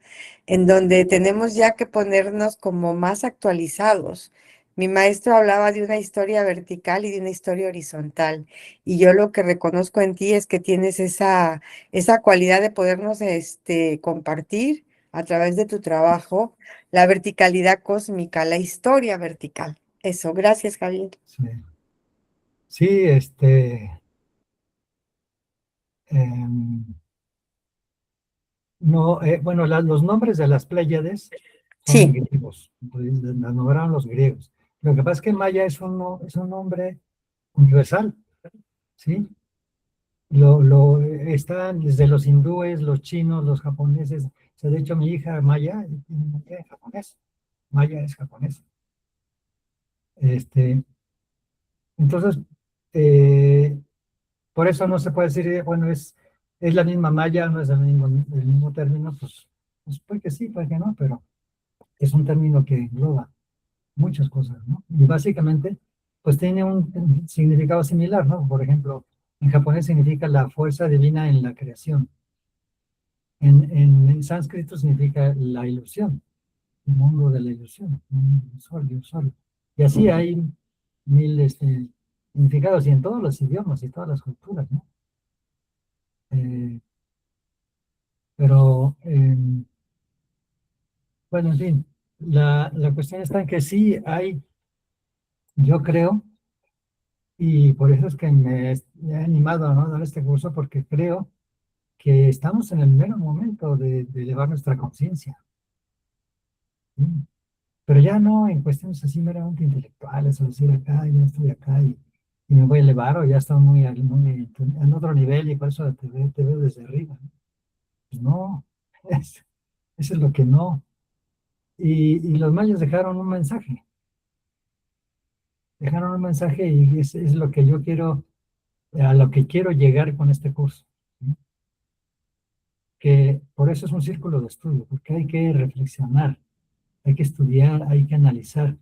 en donde tenemos ya que ponernos como más actualizados. Mi maestro hablaba de una historia vertical y de una historia horizontal, y yo lo que reconozco en ti es que tienes esa cualidad de podernos compartir a través de tu trabajo, la verticalidad cósmica, la historia vertical. Eso, gracias, Javier. sí, sí, em, no, bueno, los nombres de las Pléyades son Sí, griegos, entonces las nombraron los griegos. Lo que pasa es que Maya es un nombre universal, ¿sí? Están desde los hindúes, los chinos, los japoneses. O sea, de hecho, mi hija Maya tiene nombre en japonés. Maya es japonés. Este, entonces, eh, por eso no se puede decir, bueno, es la misma Maya, no es el mismo término, pues puede que sí, puede que no, pero es un término que engloba muchas cosas, ¿no? Y básicamente, pues tiene un significado similar, ¿no? Por ejemplo, en japonés significa la fuerza divina en la creación. En sánscrito significa la ilusión, el mundo de la ilusión, un sol y un sol. Y así hay mil significados, y en todos los idiomas y todas las culturas, ¿no? Eh, pero, bueno, en fin, la cuestión está en que sí hay, yo creo, y por eso es que me he animado, ¿no?, a dar este curso, porque creo que estamos en el mero momento de elevar nuestra conciencia. ¿Sí? Pero ya no en cuestiones así meramente intelectuales, o decir acá, yo estoy acá y me voy a elevar, o ya estoy muy en otro nivel y por eso te veo desde arriba. Pues no, eso es lo que no. Y los mayas dejaron un mensaje y es lo que yo quiero, a lo que quiero llegar con este curso. ¿Sí? Que por eso es un círculo de estudio, porque hay que reflexionar, hay que estudiar, hay que analizar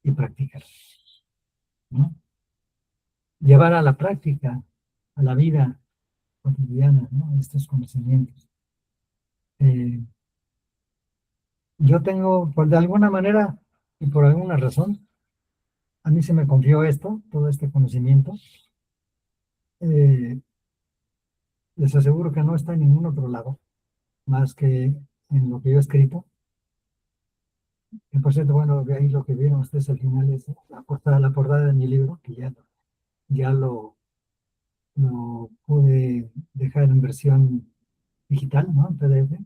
y practicar, ¿no? Llevar a la práctica, a la vida cotidiana, ¿no?, estos conocimientos. Eh, yo tengo, por de alguna manera y por alguna razón, a mí se me confió todo este conocimiento. Eh, les aseguro que no está en ningún otro lado, más que en lo que yo he escrito. Y por cierto, bueno, de ahí lo que vieron ustedes al final es la portada de mi libro, que ya lo pude dejar en versión digital, ¿no?, en PDF,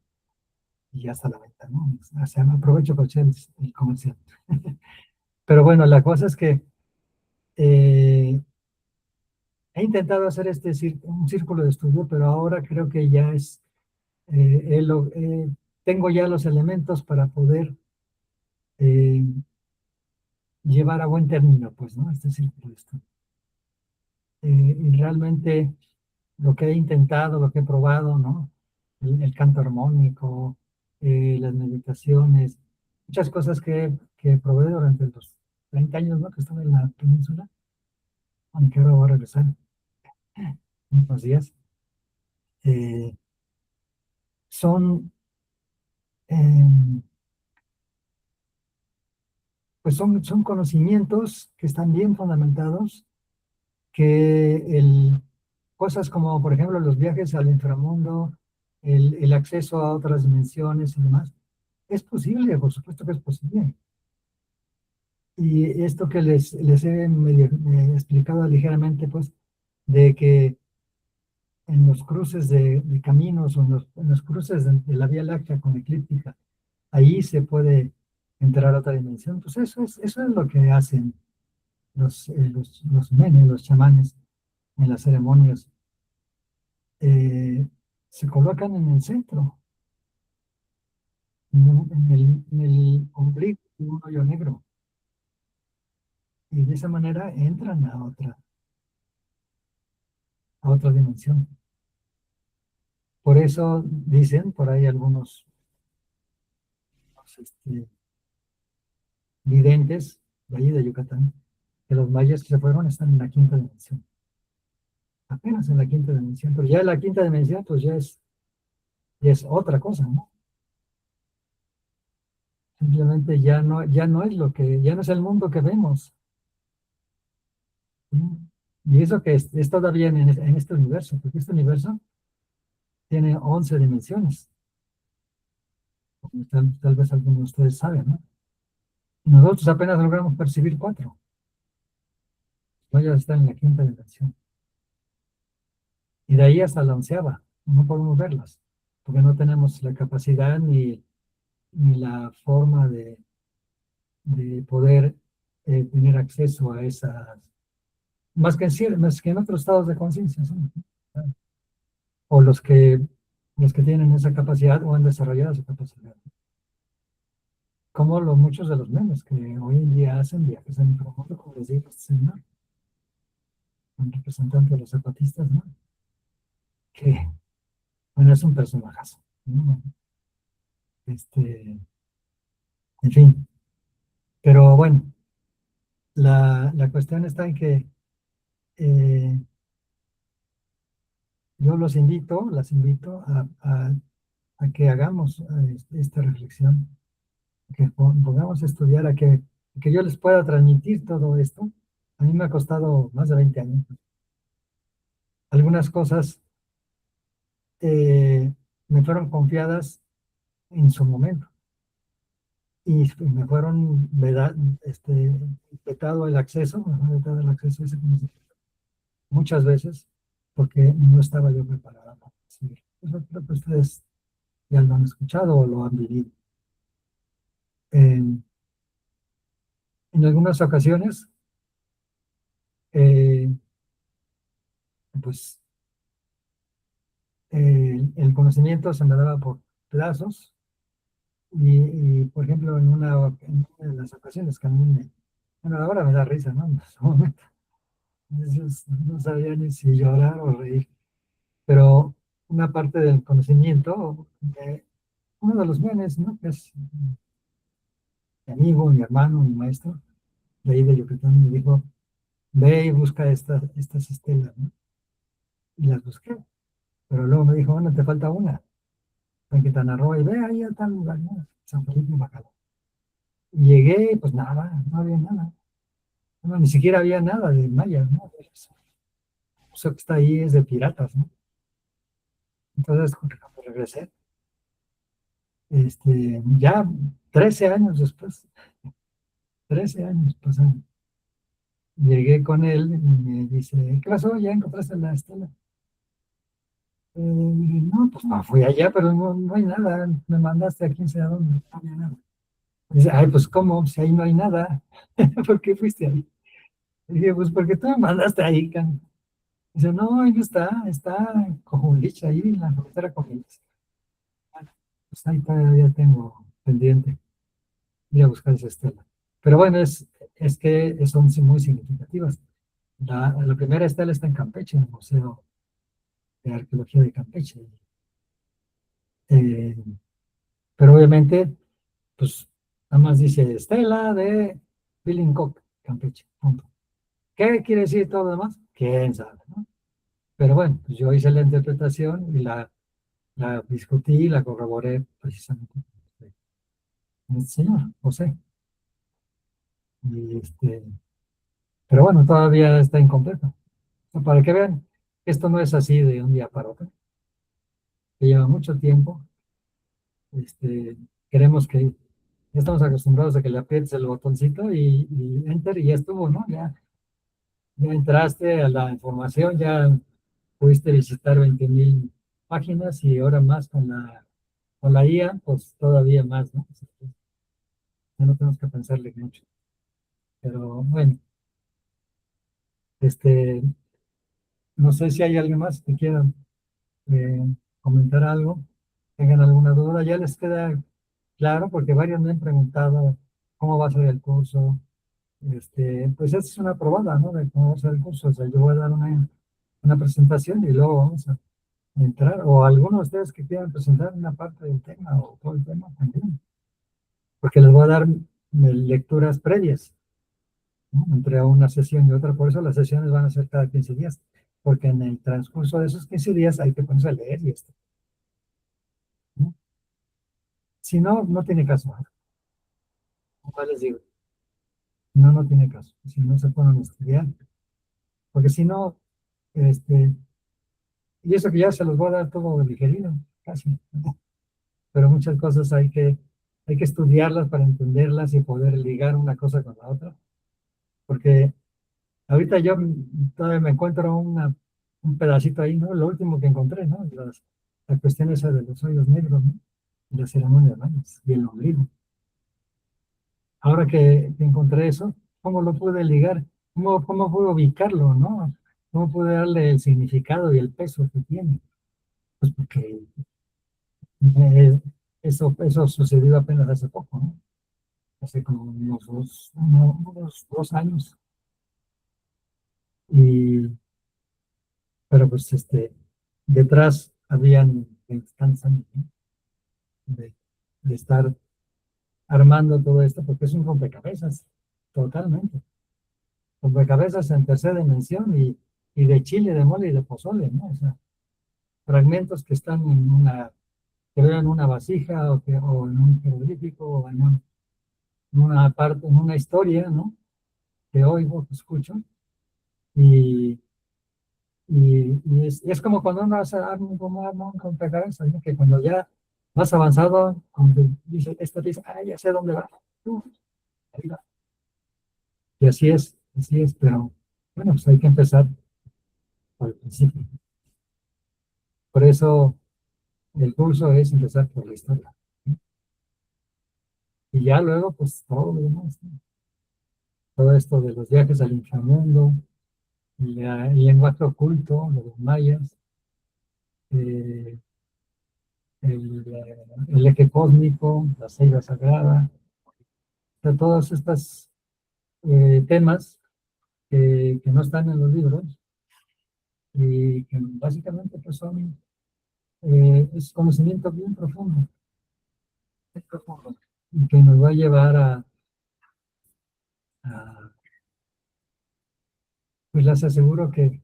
y ya está a la venta, ¿no? O sea, me aprovecho para echar el comercial. Pero bueno, la cosa es que eh, he intentado hacer un círculo de estudio, pero ahora creo que ya tengo ya los elementos para poder eh, llevar a buen término, pues, ¿no?, este círculo de estudio. Y realmente lo que he intentado, lo que he probado, ¿no?, el canto armónico, las meditaciones, muchas cosas que probé durante los 30 años, ¿no?, que estuve en la península, aunque ahora voy a regresar unos días. eh, son, eh, pues son conocimientos que están bien fundamentados, que cosas como, por ejemplo, los viajes al inframundo, el acceso a otras dimensiones y demás. Es posible, por supuesto que es posible. Y esto que les he explicado ligeramente, pues, de que en los cruces de caminos o en los cruces de la Vía Láctea con eclíptica, ahí se puede entrar a otra dimensión. Pues eso es lo que hacen los menes, los chamanes en las ceremonias. Se colocan en el centro, en el ombligo de un hoyo negro. Y de esa manera entran a otra dimensión. Por eso dicen por ahí algunos videntes de allí de Yucatán, que los mayas que se fueron están en la quinta dimensión. Apenas en la quinta dimensión, pero ya en la quinta dimensión pues ya es otra cosa, ¿no? Simplemente ya no es ya no es el mundo que vemos. ¿Sí? Y eso que es todavía en este universo, porque este universo tiene 11 dimensiones, como tal vez algunos de ustedes saben, ¿no? Y nosotros apenas logramos percibir 4. Mayas están en la quinta dimensión. Y de ahí hasta la onceava, no podemos verlas, porque no tenemos la capacidad ni la forma de poder tener acceso a esas, más que en otros estados de conciencia, ¿sí? O los que tienen esa capacidad o han desarrollado esa capacidad. Como muchos de los memes que hoy en día hacen viajes en inframundo, como les digo, este señor, un representante de los zapatistas, ¿no? Que, bueno, es un personajazo, ¿no? En fin, pero bueno, la cuestión está en que yo las invito a que hagamos esta reflexión, que pongamos a estudiar, que yo les pueda transmitir todo esto. A mí me ha costado más de 20 años. Algunas cosas me fueron confiadas en su momento y me fueron vetado el acceso, me fue vetado el acceso a ese conocimiento muchas veces porque no estaba yo preparada para recibir. Eso creo que ustedes ya lo han escuchado o lo han vivido. En algunas ocasiones, pues el conocimiento se me daba por plazos por ejemplo, en una de las ocasiones que a mí bueno, ahora me da risa, ¿no? En ese momento. Entonces, no sabía ni si llorar o reír, pero una parte del conocimiento, uno de los bienes, ¿no? Que es mi amigo, mi hermano, mi maestro, de ahí de Yucatán, me dijo, ve y busca estas estelas, ¿no? Y las busqué, pero luego me dijo, bueno, te falta una, en Quintana Roo, y ve ahí a tal lugar, ¿no? San Felipe de Bacalao. Y llegué, pues nada, no había nada. No, ni siquiera había nada de mayas, ¿no? El museo que está ahí es de piratas, ¿no? Entonces, cuando regresé, ya 13 años después, 13 años pasaron, llegué con él y me dice, ¿qué pasó? ¿Ya encontraste la estela? Dije, no, pues no, fui allá, pero no hay nada, me mandaste a quién sabe dónde, no había nada. Dice, ay, pues ¿cómo? Si ahí no hay nada, ¿por qué fuiste ahí? Dije, pues porque tú me mandaste ahí, can. Dice, no, ahí no está Cojulich, ahí en la frontera con Cojulich. Bueno, pues ahí todavía tengo pendiente ir a buscar esa estela. Pero bueno, es que son muy significativas. La primera estela está en Campeche, en el Museo de Arqueología de Campeche. Eh, pero obviamente, pues nada más dice estela de Billincourt, Campeche, punto. ¿Qué quiere decir todo lo demás? ¿Quién sabe, no? Pero bueno, pues yo hice la interpretación y la discutí, la corroboré precisamente con este señor, José. Y pero bueno, todavía está incompleto. Para que vean Esto no es así de un día para otro, que lleva mucho tiempo. Queremos que, ya estamos acostumbrados a que le aprietes el botoncito y enter y ya estuvo, ¿no? Ya entraste a la información, ya pudiste visitar 20,000 páginas y ahora más con la IA, pues todavía más, ¿no? Ya no tenemos que pensarle mucho. Pero bueno, este, no sé si hay alguien más que quiera eh, comentar algo, tengan alguna duda, ya les queda claro, porque varios me han preguntado cómo va a ser el curso. Pues esta es una probada, ¿no? De cómo va a ser el curso. O sea, yo voy a dar una presentación y luego vamos a entrar, o algunos de ustedes que quieran presentar una parte del tema o todo el tema también, porque les voy a dar lecturas previas, ¿no? Entre una sesión y otra, por eso las sesiones van a ser cada 15 días, porque en el transcurso de esos 15 días hay que ponerse a leer y esto, ¿no? Si no, no tiene caso, ¿eh? Como les digo, no, no tiene caso, si no se ponen a estudiar, porque si no, y eso que ya se los voy a dar todo digerido, casi, ¿no? Pero muchas cosas hay que estudiarlas para entenderlas y poder ligar una cosa con la otra, porque ahorita yo todavía me encuentro un pedacito ahí, ¿no? Lo último que encontré, ¿no? La cuestión esa de los hoyos negros, ¿no? Y la ceremonia de baños y el ombligo. Ahora que encontré eso, ¿cómo lo pude ligar? ¿Cómo pude ubicarlo, ¿no? ¿Cómo pude darle el significado y el peso que tiene? Pues porque eso sucedió apenas hace poco, ¿no? Hace como unos 2 años. Pero pues detrás habían tantos años, ¿no? de, de estar armando todo esto, porque es un rompecabezas, totalmente. Rompecabezas en tercera dimensión y de chile, de mole y de pozole, ¿no? O sea, fragmentos que están que veo en una vasija o en un jeroglífico o en una parte, en una historia, ¿no? Que oigo, que escucho, y, y es como cuando uno arma un rompecabezas, ¿no? Que cuando ya más avanzado, cuando dice, ya sé dónde va. Ahí va. Y así es, pero bueno, pues hay que empezar por el principio. Por eso el curso es empezar por la historia, ¿no? Y ya luego, pues todo lo demás, ¿no? Todo esto de los viajes al inframundo, el lenguaje oculto de los mayas, eh, el eje cósmico, la ceiba sagrada, o sea, todos estos temas que no están en los libros y que básicamente pues es conocimiento bien profundo, y que nos va a llevar a pues les aseguro que,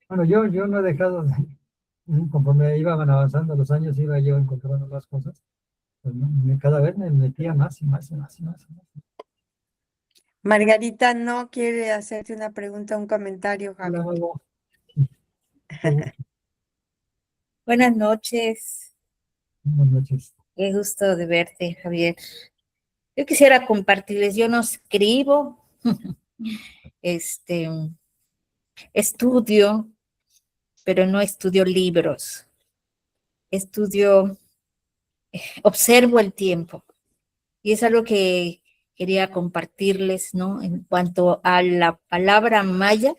bueno, yo no he dejado, conforme iban avanzando los años, iba yo encontrando más cosas, pues, ¿no? Cada vez me metía más y más y más y más. Y más. Margarita no quiere hacerte una pregunta, un comentario, Javi. Hola, Mago. Buenas noches, Buenas noches. qué gusto de verte, Javier. Yo quisiera compartirles, yo no escribo, estudio, pero no estudio libros, estudio, observo el tiempo. Y es algo que quería compartirles, ¿no? En cuanto a la palabra maya,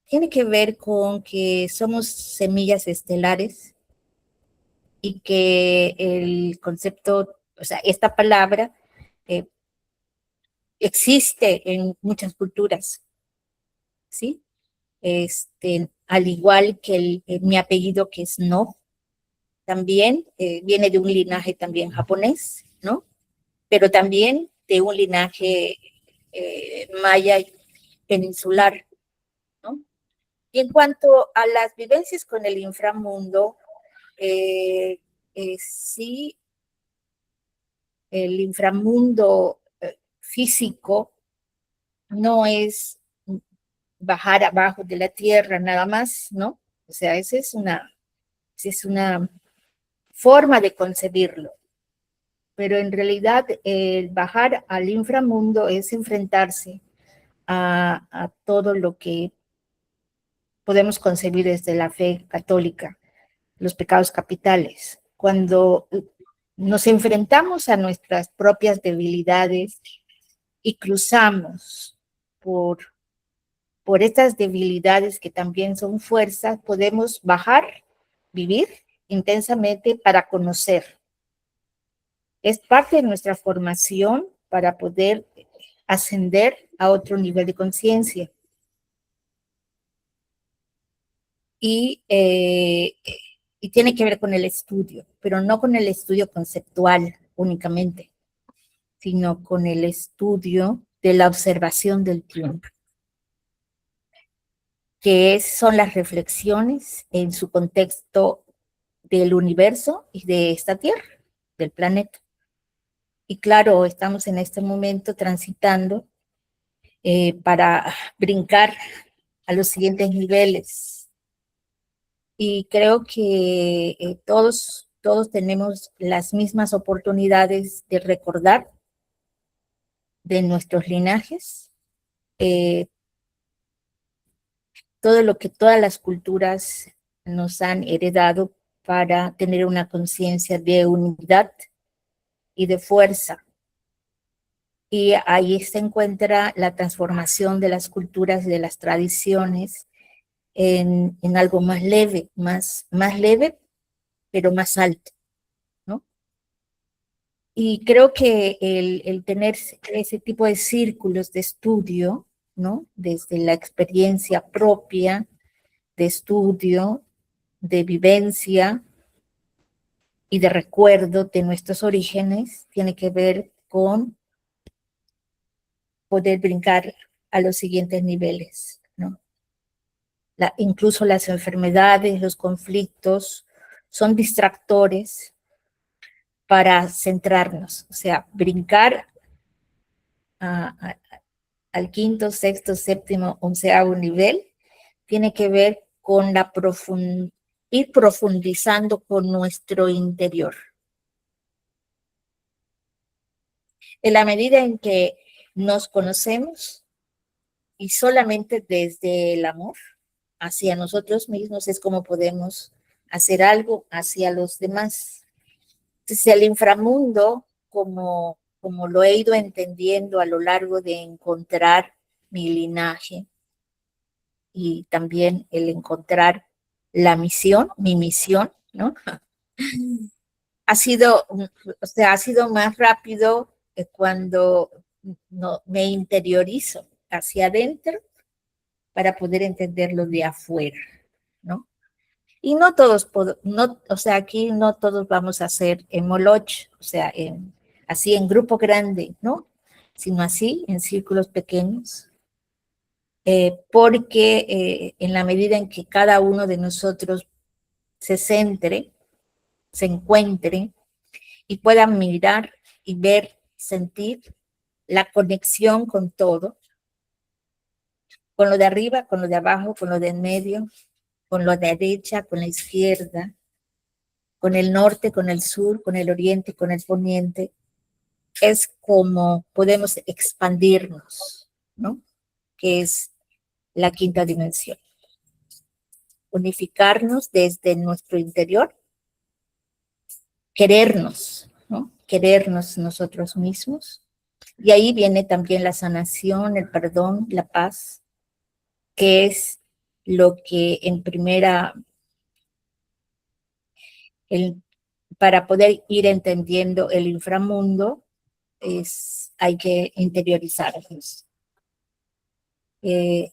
tiene que ver con que somos semillas estelares y que el concepto, o sea, esta palabra eh, existe en muchas culturas, ¿sí? Al igual que mi apellido que es No, también viene de un linaje también japonés, ¿no? Pero también de un linaje maya peninsular, ¿no? Y en cuanto a las vivencias con el inframundo, sí, el inframundo físico no es bajar abajo de la tierra nada más, ¿no? O sea, esa es una forma de concebirlo. Pero en realidad el bajar al inframundo es enfrentarse a todo lo que podemos concebir desde la fe católica, los pecados capitales. Cuando nos enfrentamos a nuestras propias debilidades y cruzamos por estas debilidades que también son fuerzas, podemos bajar, vivir intensamente para conocer. Es parte de nuestra formación para poder ascender a otro nivel de conciencia. Y tiene que ver con el estudio, pero no con el estudio conceptual únicamente, sino con el estudio de la observación del tiempo, son las reflexiones en su contexto del universo y de esta Tierra, del planeta. Y claro, estamos en este momento transitando para brincar a los siguientes niveles. Y creo que todos tenemos las mismas oportunidades de recordar de nuestros linajes, todo lo que todas las culturas nos han heredado para tener una conciencia de unidad y de fuerza. Y ahí se encuentra la transformación de las culturas y de las tradiciones en algo más leve, más leve, pero más alto, ¿no? Y creo que el tener ese tipo de círculos de estudio, ¿no? Desde la experiencia propia, de estudio, de vivencia y de recuerdo de nuestros orígenes, tiene que ver con poder brincar a los siguientes niveles, ¿no? Incluso las enfermedades, los conflictos, son distractores para centrarnos, o sea, brincar al quinto, sexto, séptimo, onceavo nivel, tiene que ver con ir profundizando con nuestro interior. En la medida en que nos conocemos y solamente desde el amor hacia nosotros mismos es como podemos hacer algo hacia los demás. Entonces, el inframundo, como lo he ido entendiendo a lo largo de encontrar mi linaje y también el encontrar mi misión, ¿no? Ha sido más rápido cuando no, me interiorizo hacia adentro para poder entenderlo de afuera, ¿no? Y no todos, o sea, aquí no todos vamos a hacer en Moloch, o sea, así en grupo grande, ¿no? Sino así, en círculos pequeños, porque en la medida en que cada uno de nosotros se centre, se encuentre y pueda mirar y ver, sentir la conexión con todo, con lo de arriba, con lo de abajo, con lo de en medio, con la derecha, con la izquierda, con el norte, con el sur, con el oriente, con el poniente, es como podemos expandirnos, ¿no? Que es la quinta dimensión. Unificarnos desde nuestro interior, querernos, ¿no? Querernos nosotros mismos. Y ahí viene también la sanación, el perdón, la paz, que es lo que en primera, para poder ir entendiendo el inframundo, hay que interiorizarnos. Creo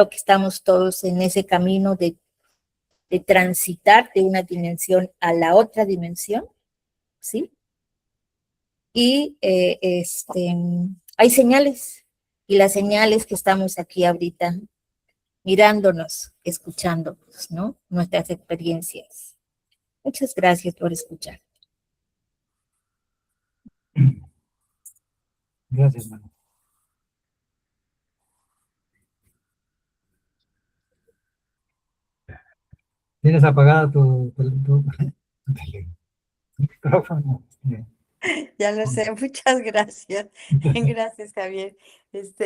que estamos todos en ese camino de transitar de una dimensión a la otra dimensión, ¿sí? Y hay señales, y las señales que estamos aquí ahorita mirándonos, escuchándonos, ¿no? Nuestras experiencias. Muchas gracias por escuchar. Gracias, Manu. Tienes apagada tu micrófono. Ya lo sé, muchas gracias. Gracias, Javier.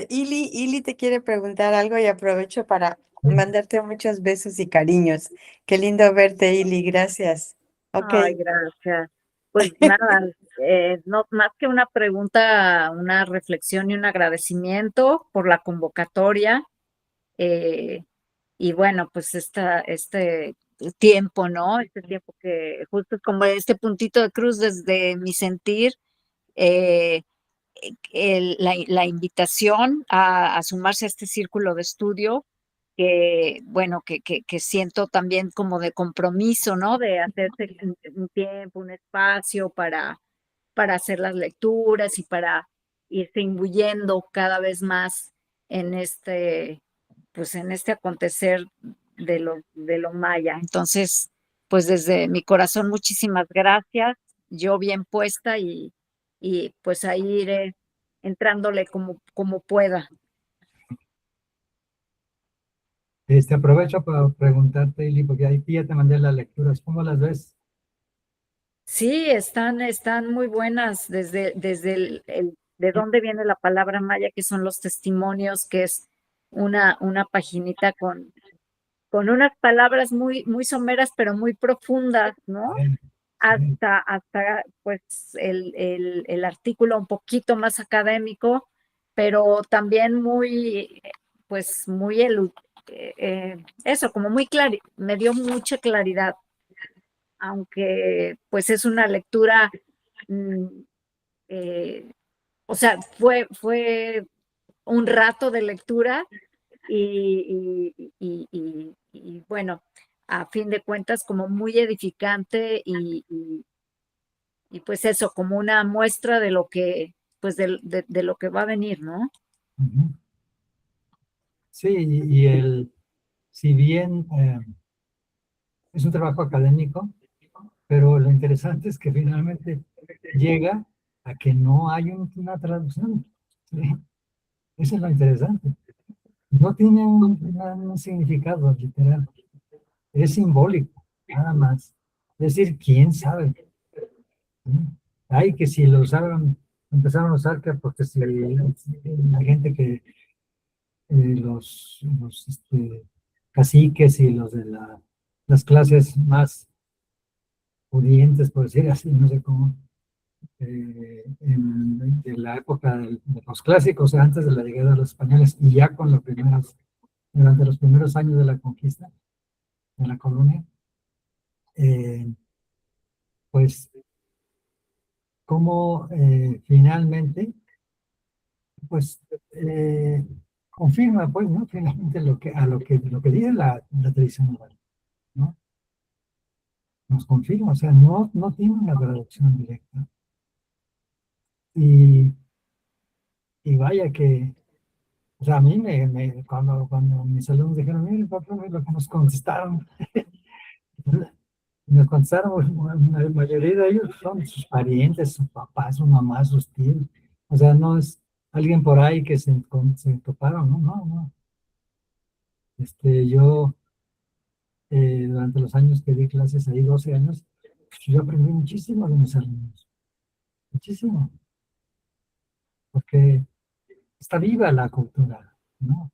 Ili te quiere preguntar algo y aprovecho para mandarte muchos besos y cariños. Qué lindo verte, Ili, gracias. Ok. Ay, gracias. Pues nada, no más que una pregunta, una reflexión y un agradecimiento por la convocatoria. eh, y bueno, pues este tiempo, ¿no? Este tiempo que justo es como este puntito de cruz desde mi sentir, eh, la invitación a sumarse a este círculo de estudio que, bueno, que siento también como de compromiso, ¿no? De hacerse un tiempo, un espacio para hacer las lecturas y para irse imbuyendo cada vez más en pues en este acontecer de lo maya. Entonces, pues desde mi corazón, muchísimas gracias. Yo bien puesta y pues ahí iré entrándole como pueda. Aprovecho para preguntarte, Ili, porque ahí ya te mandé las lecturas. ¿Cómo las ves? Sí, están muy buenas desde de dónde viene la palabra maya, que son los testimonios, que es una paginita con unas palabras muy someras, pero muy profundas, ¿no? Bien, sí. Hasta pues el artículo un poquito más académico, pero también pues eso, como muy claro, me dio mucha claridad, aunque pues es una lectura, mm, eh, o sea, fue un rato de lectura y bueno, a fin de cuentas como muy edificante y pues eso, como una muestra de lo que, pues de lo que va a venir, ¿no? Ujú. Sí, si bien es un trabajo académico, pero lo interesante es que finalmente llega a que no hay una traducción. ¿Sí? Eso es lo interesante. No tiene un significado literal, es simbólico, nada más. Es decir, quién sabe. ¿Sí? Hay que si lo usaron, empezaron a usar, que porque si la gente que los caciques y los de las clases más pudientes, por decir así, no sé cómo, de la época de los clásicos, antes de la llegada de los españoles, y ya con durante los primeros años de la conquista de la colonia, eh, pues como finalmente, pues confirma, pues, ¿no? Finalmente lo que dice la tradición oral, ¿no? Nos confirma, o sea, no tiene una traducción directa. Y, y vaya que, o sea, a mí cuando mis alumnos dijeron, miren, papá, lo que nos contestaron, la mayoría de ellos son sus parientes, sus papás, su mamá, sus tíos. O sea, no es alguien por ahí que se toparon, no, no, no. Yo, durante los años que di clases ahí, 12 años, yo aprendí muchísimo de mis alumnos, muchísimo, porque está viva la cultura, ¿no?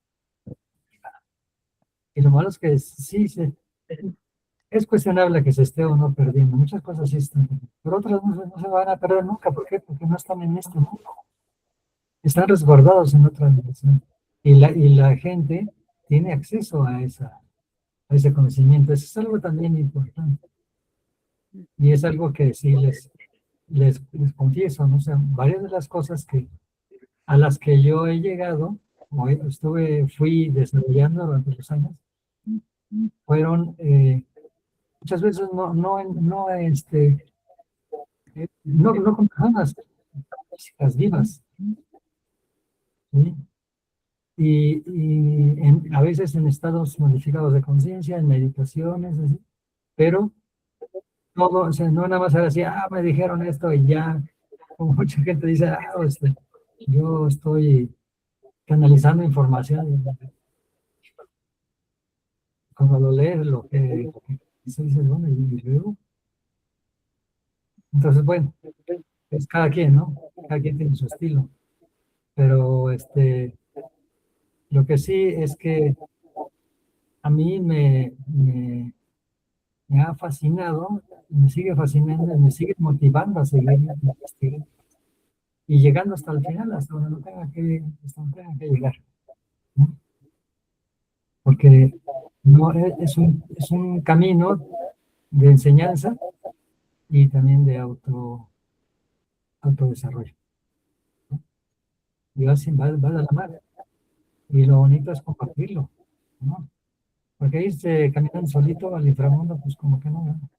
Y lo malo es que sí, es cuestionable que se esté o no perdiendo. Muchas cosas sí están, pero otras no se van a perder nunca. ¿Por qué? Porque no están en este mundo. Están resguardados en otra dimensión. Y la gente tiene acceso a ese conocimiento. Eso es algo también importante. Y es algo que sí les confieso, ¿no? O sea, varias de las cosas a las que yo he llegado, o fui desarrollando durante los años, fueron muchas veces no con personas físicas vivas, ¿sí? A veces en estados modificados de conciencia, en meditaciones, así, pero todo, o sea, no nada más era así, me dijeron esto y ya, como mucha gente dice, yo estoy canalizando información, cuando lo lees, Y se dice, bueno, y luego. Entonces, bueno, es cada quien, ¿no? Cada quien tiene su estilo. Pero lo que sí es que a mí me ha fascinado, me sigue fascinando y me sigue motivando a seguir investigando y llegando hasta el final, hasta donde tenga que llegar, ¿no? Porque no, es un camino de enseñanza y también de autodesarrollo, ¿no? Y va de la mano. Y lo bonito es compartirlo, ¿no? Porque irse caminando solito al inframundo, pues como que no, ¿no?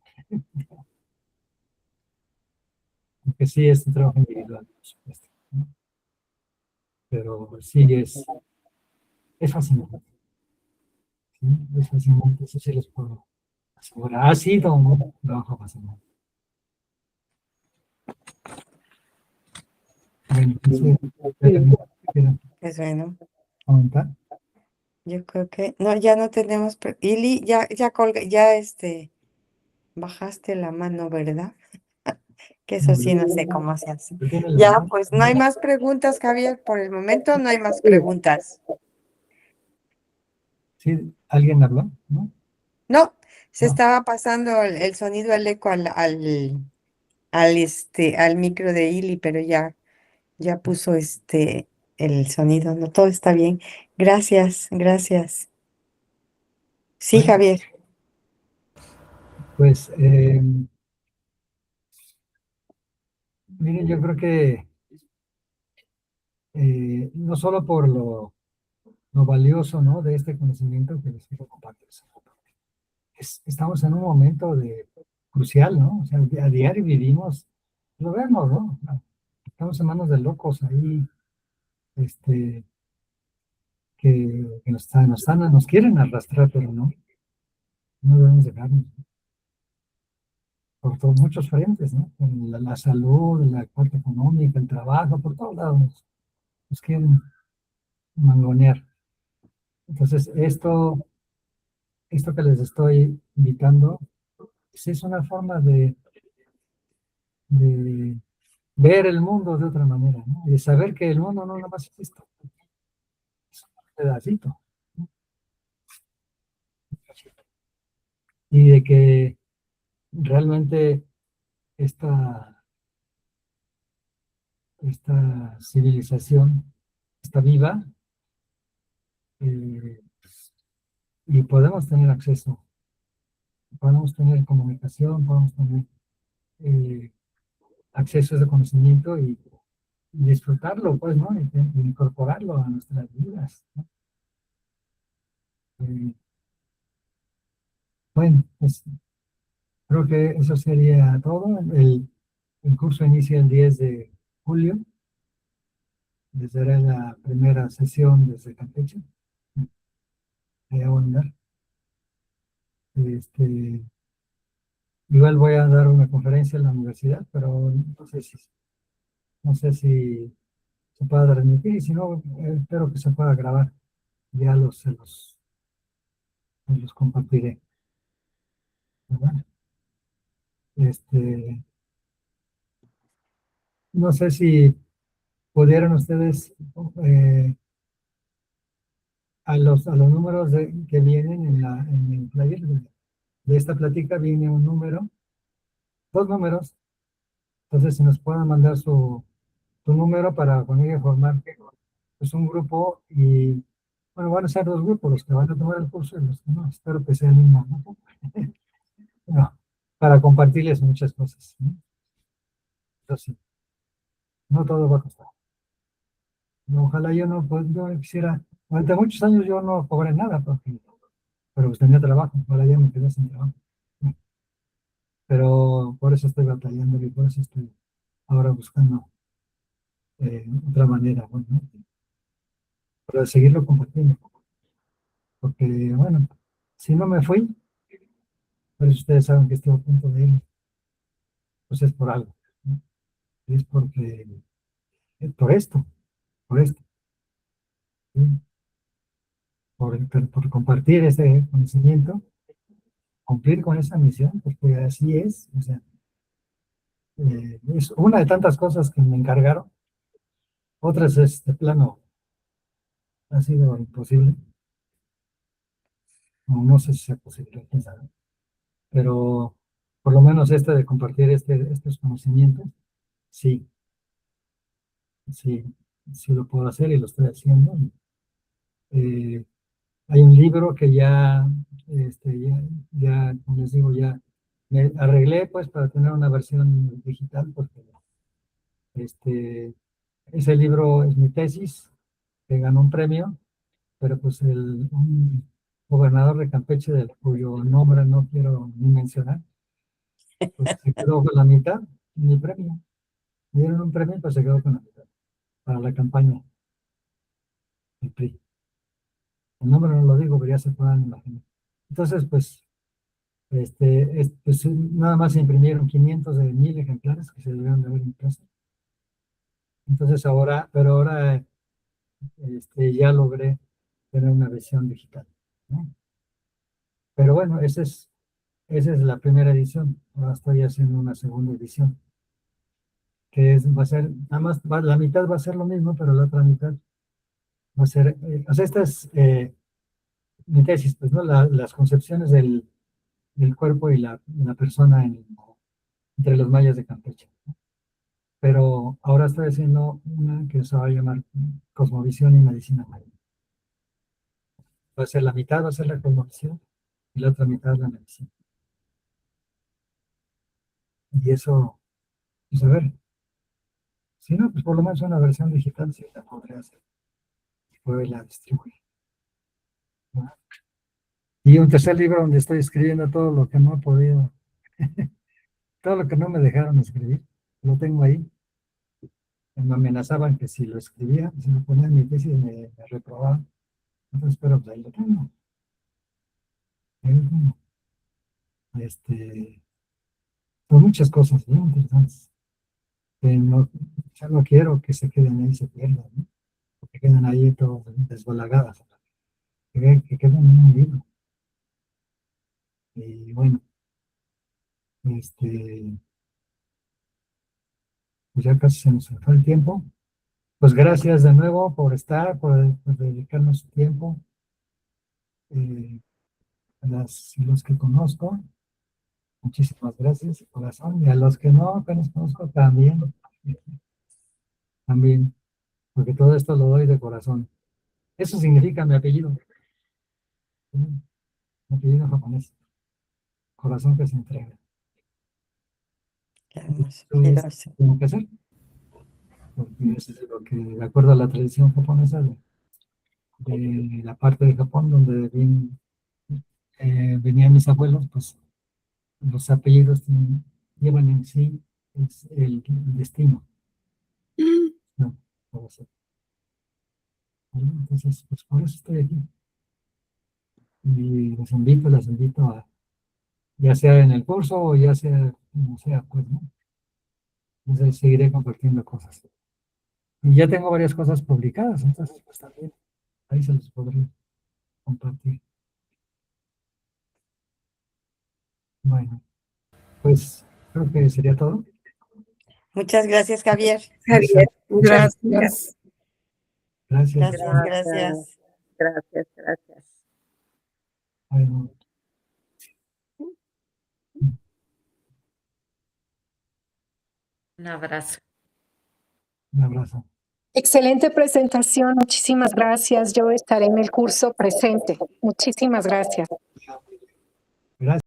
Porque sí es un trabajo individual, por supuesto, ¿no? Pero sí es fascinante, ¿sí? Es fascinante, eso sí les puedo asegurar. Ha sido un trabajo fascinante. Bueno, entonces, ¿quieren Pues bueno, comentar? yo creo que no, ya no tenemos. Ili, ya colga, ya bajaste la mano, ¿verdad? Que eso sí, no sé cómo se hace. ¿Por qué me Ya, levantan? pues no hay más preguntas, Javier. Por el momento no hay más preguntas. Sí, ¿alguien habló? ¿No? No, se No. estaba pasando el sonido, el eco al micro de Ili, pero ya puso el sonido. No, todo está bien. Gracias, gracias. Sí, Bueno, Javier. pues miren, yo creo que no solo por lo valioso, ¿no? De este conocimiento que les quiero compartir, estamos en un momento crucial, ¿no? O sea, a diario vivimos, lo vemos, ¿no? Estamos en manos de locos ahí, este, que nos quieren arrastrar, pero no debemos dejarnos por todos muchos frentes, ¿no? Con la salud, la parte económica, el trabajo, por todos lados nos quieren mangonear. Entonces, esto que les estoy invitando, pues, es una forma de ver el mundo de otra manera, ¿no? Y de saber que el mundo no nada más es esto, es un pedacito, ¿no? Y de que realmente esta, esta civilización está viva, eh, y podemos tener acceso, podemos tener comunicación, podemos tener eh, acceso a ese conocimiento y disfrutarlo, pues, ¿no? Y incorporarlo a nuestras vidas, ¿no? Eh, bueno, pues creo que eso sería todo. El curso inicia el 10 de julio, desde la primera sesión desde Campeche, allá voy a andar. Este, igual voy a dar una conferencia en la universidad, pero no sé si se pueda transmitir, y si no, espero que se pueda grabar. Ya se los compartiré, ¿verdad? Este, no sé si pudieran ustedes, a los números que vienen en el flyer de esta plática, viene un número, dos números. Entonces, si nos pueden mandar su número para con ella formar, pues, un grupo. Y bueno, van a ser dos grupos, los que van a tomar el curso y los que no. Espero que sea el mismo grupo. No, para compartirles muchas cosas, ¿no? Entonces, no todo va a costar. No, ojalá yo no, pues yo quisiera, durante muchos años yo no cobré nada, pero pues tenía trabajo, ahora ya me quedé sin trabajo. Pero por eso estoy batallando y por eso estoy ahora buscando otra manera, bueno, ¿no? Para seguirlo compartiendo. Porque, bueno, si no me fui, pues ustedes saben que estoy a punto de ir, pues es por algo, ¿no? Es porque, por esto, ¿sí? Por compartir ese conocimiento cumplir con esa misión, porque así es, o sea, es una de tantas cosas que me encargaron. Otras, de plano, ha sido imposible. No sé si sea posible, quién sabe. Pero por lo menos de compartir estos conocimientos, sí, sí, sí lo puedo hacer y lo estoy haciendo. Hay un libro que ya, como les digo, ya me arreglé pues para tener una versión digital, porque ese libro es mi tesis, que ganó un premio, pero pues un gobernador de Campeche, cuyo nombre no quiero ni mencionar, pues se quedó con la mitad de mi premio. Me dieron un premio, pues se quedó con la mitad para la campaña del PRI. El nombre no lo digo, pero ya se puedan imaginar. Entonces, pues, pues nada más se imprimieron 500 de 1000 ejemplares que se debieron de haber impreso. Entonces pero ahora ya logré tener una versión digital, ¿no? Pero bueno, esa es la primera edición. Ahora estoy haciendo una segunda edición, va a ser, nada más, la mitad va a ser lo mismo, pero la otra mitad va a ser, o sea, esta es mi tesis, pues, ¿no? Las concepciones del cuerpo y la persona entre los mayas de Campeche. Pero ahora estoy haciendo una que se va a llamar Cosmovisión y Medicina Maya. Va a ser la mitad, va a ser la cosmovisión, y la otra mitad la medicina. Y eso, pues a ver, si no, pues por lo menos una versión digital sí la podré hacer. Y poderla distribuir, ¿no? Y un tercer libro donde estoy escribiendo todo lo que no he podido, todo lo que no me dejaron escribir, lo tengo ahí. Me amenazaban que si lo escribía, si lo ponía en mi tesis, me reprobaban. Entonces, pero pues ahí lo tengo. Ahí lo tengo. Son muchas cosas bien interesantes que ya no quiero que se queden ahí, se pierdan, ¿no? Que queden ahí todos desbalagadas, que queden en un libro. Y bueno, pues ya casi se nos fue el tiempo. Pues gracias de nuevo por estar, por dedicarnos su tiempo. A los que conozco, muchísimas gracias de corazón. Y a los que no apenas conozco también, porque todo esto lo doy de corazón. Eso significa mi apellido. Mi apellido japonés. Corazón que se entrega. Qué hermoso, Eso es lo Hirose. que tengo que hacer. Porque eso es lo que, de acuerdo a la tradición japonesa de la parte de Japón donde venían mis abuelos, pues los apellidos llevan en sí el destino. No, puede ser. ¿Vale? Entonces, pues por eso estoy aquí. Y las invito a, ya sea en el curso o ya sea, como sea, pues, ¿no? Entonces seguiré compartiendo cosas. Y ya tengo varias cosas publicadas, entonces pues también ahí se los podré compartir. Bueno, pues creo que sería todo. Muchas gracias, Javier. Javier, Gracias. Gracias. Gracias. Gracias. Bueno, Un abrazo. un abrazo. Excelente presentación, muchísimas gracias. Yo estaré en el curso presente. Muchísimas gracias.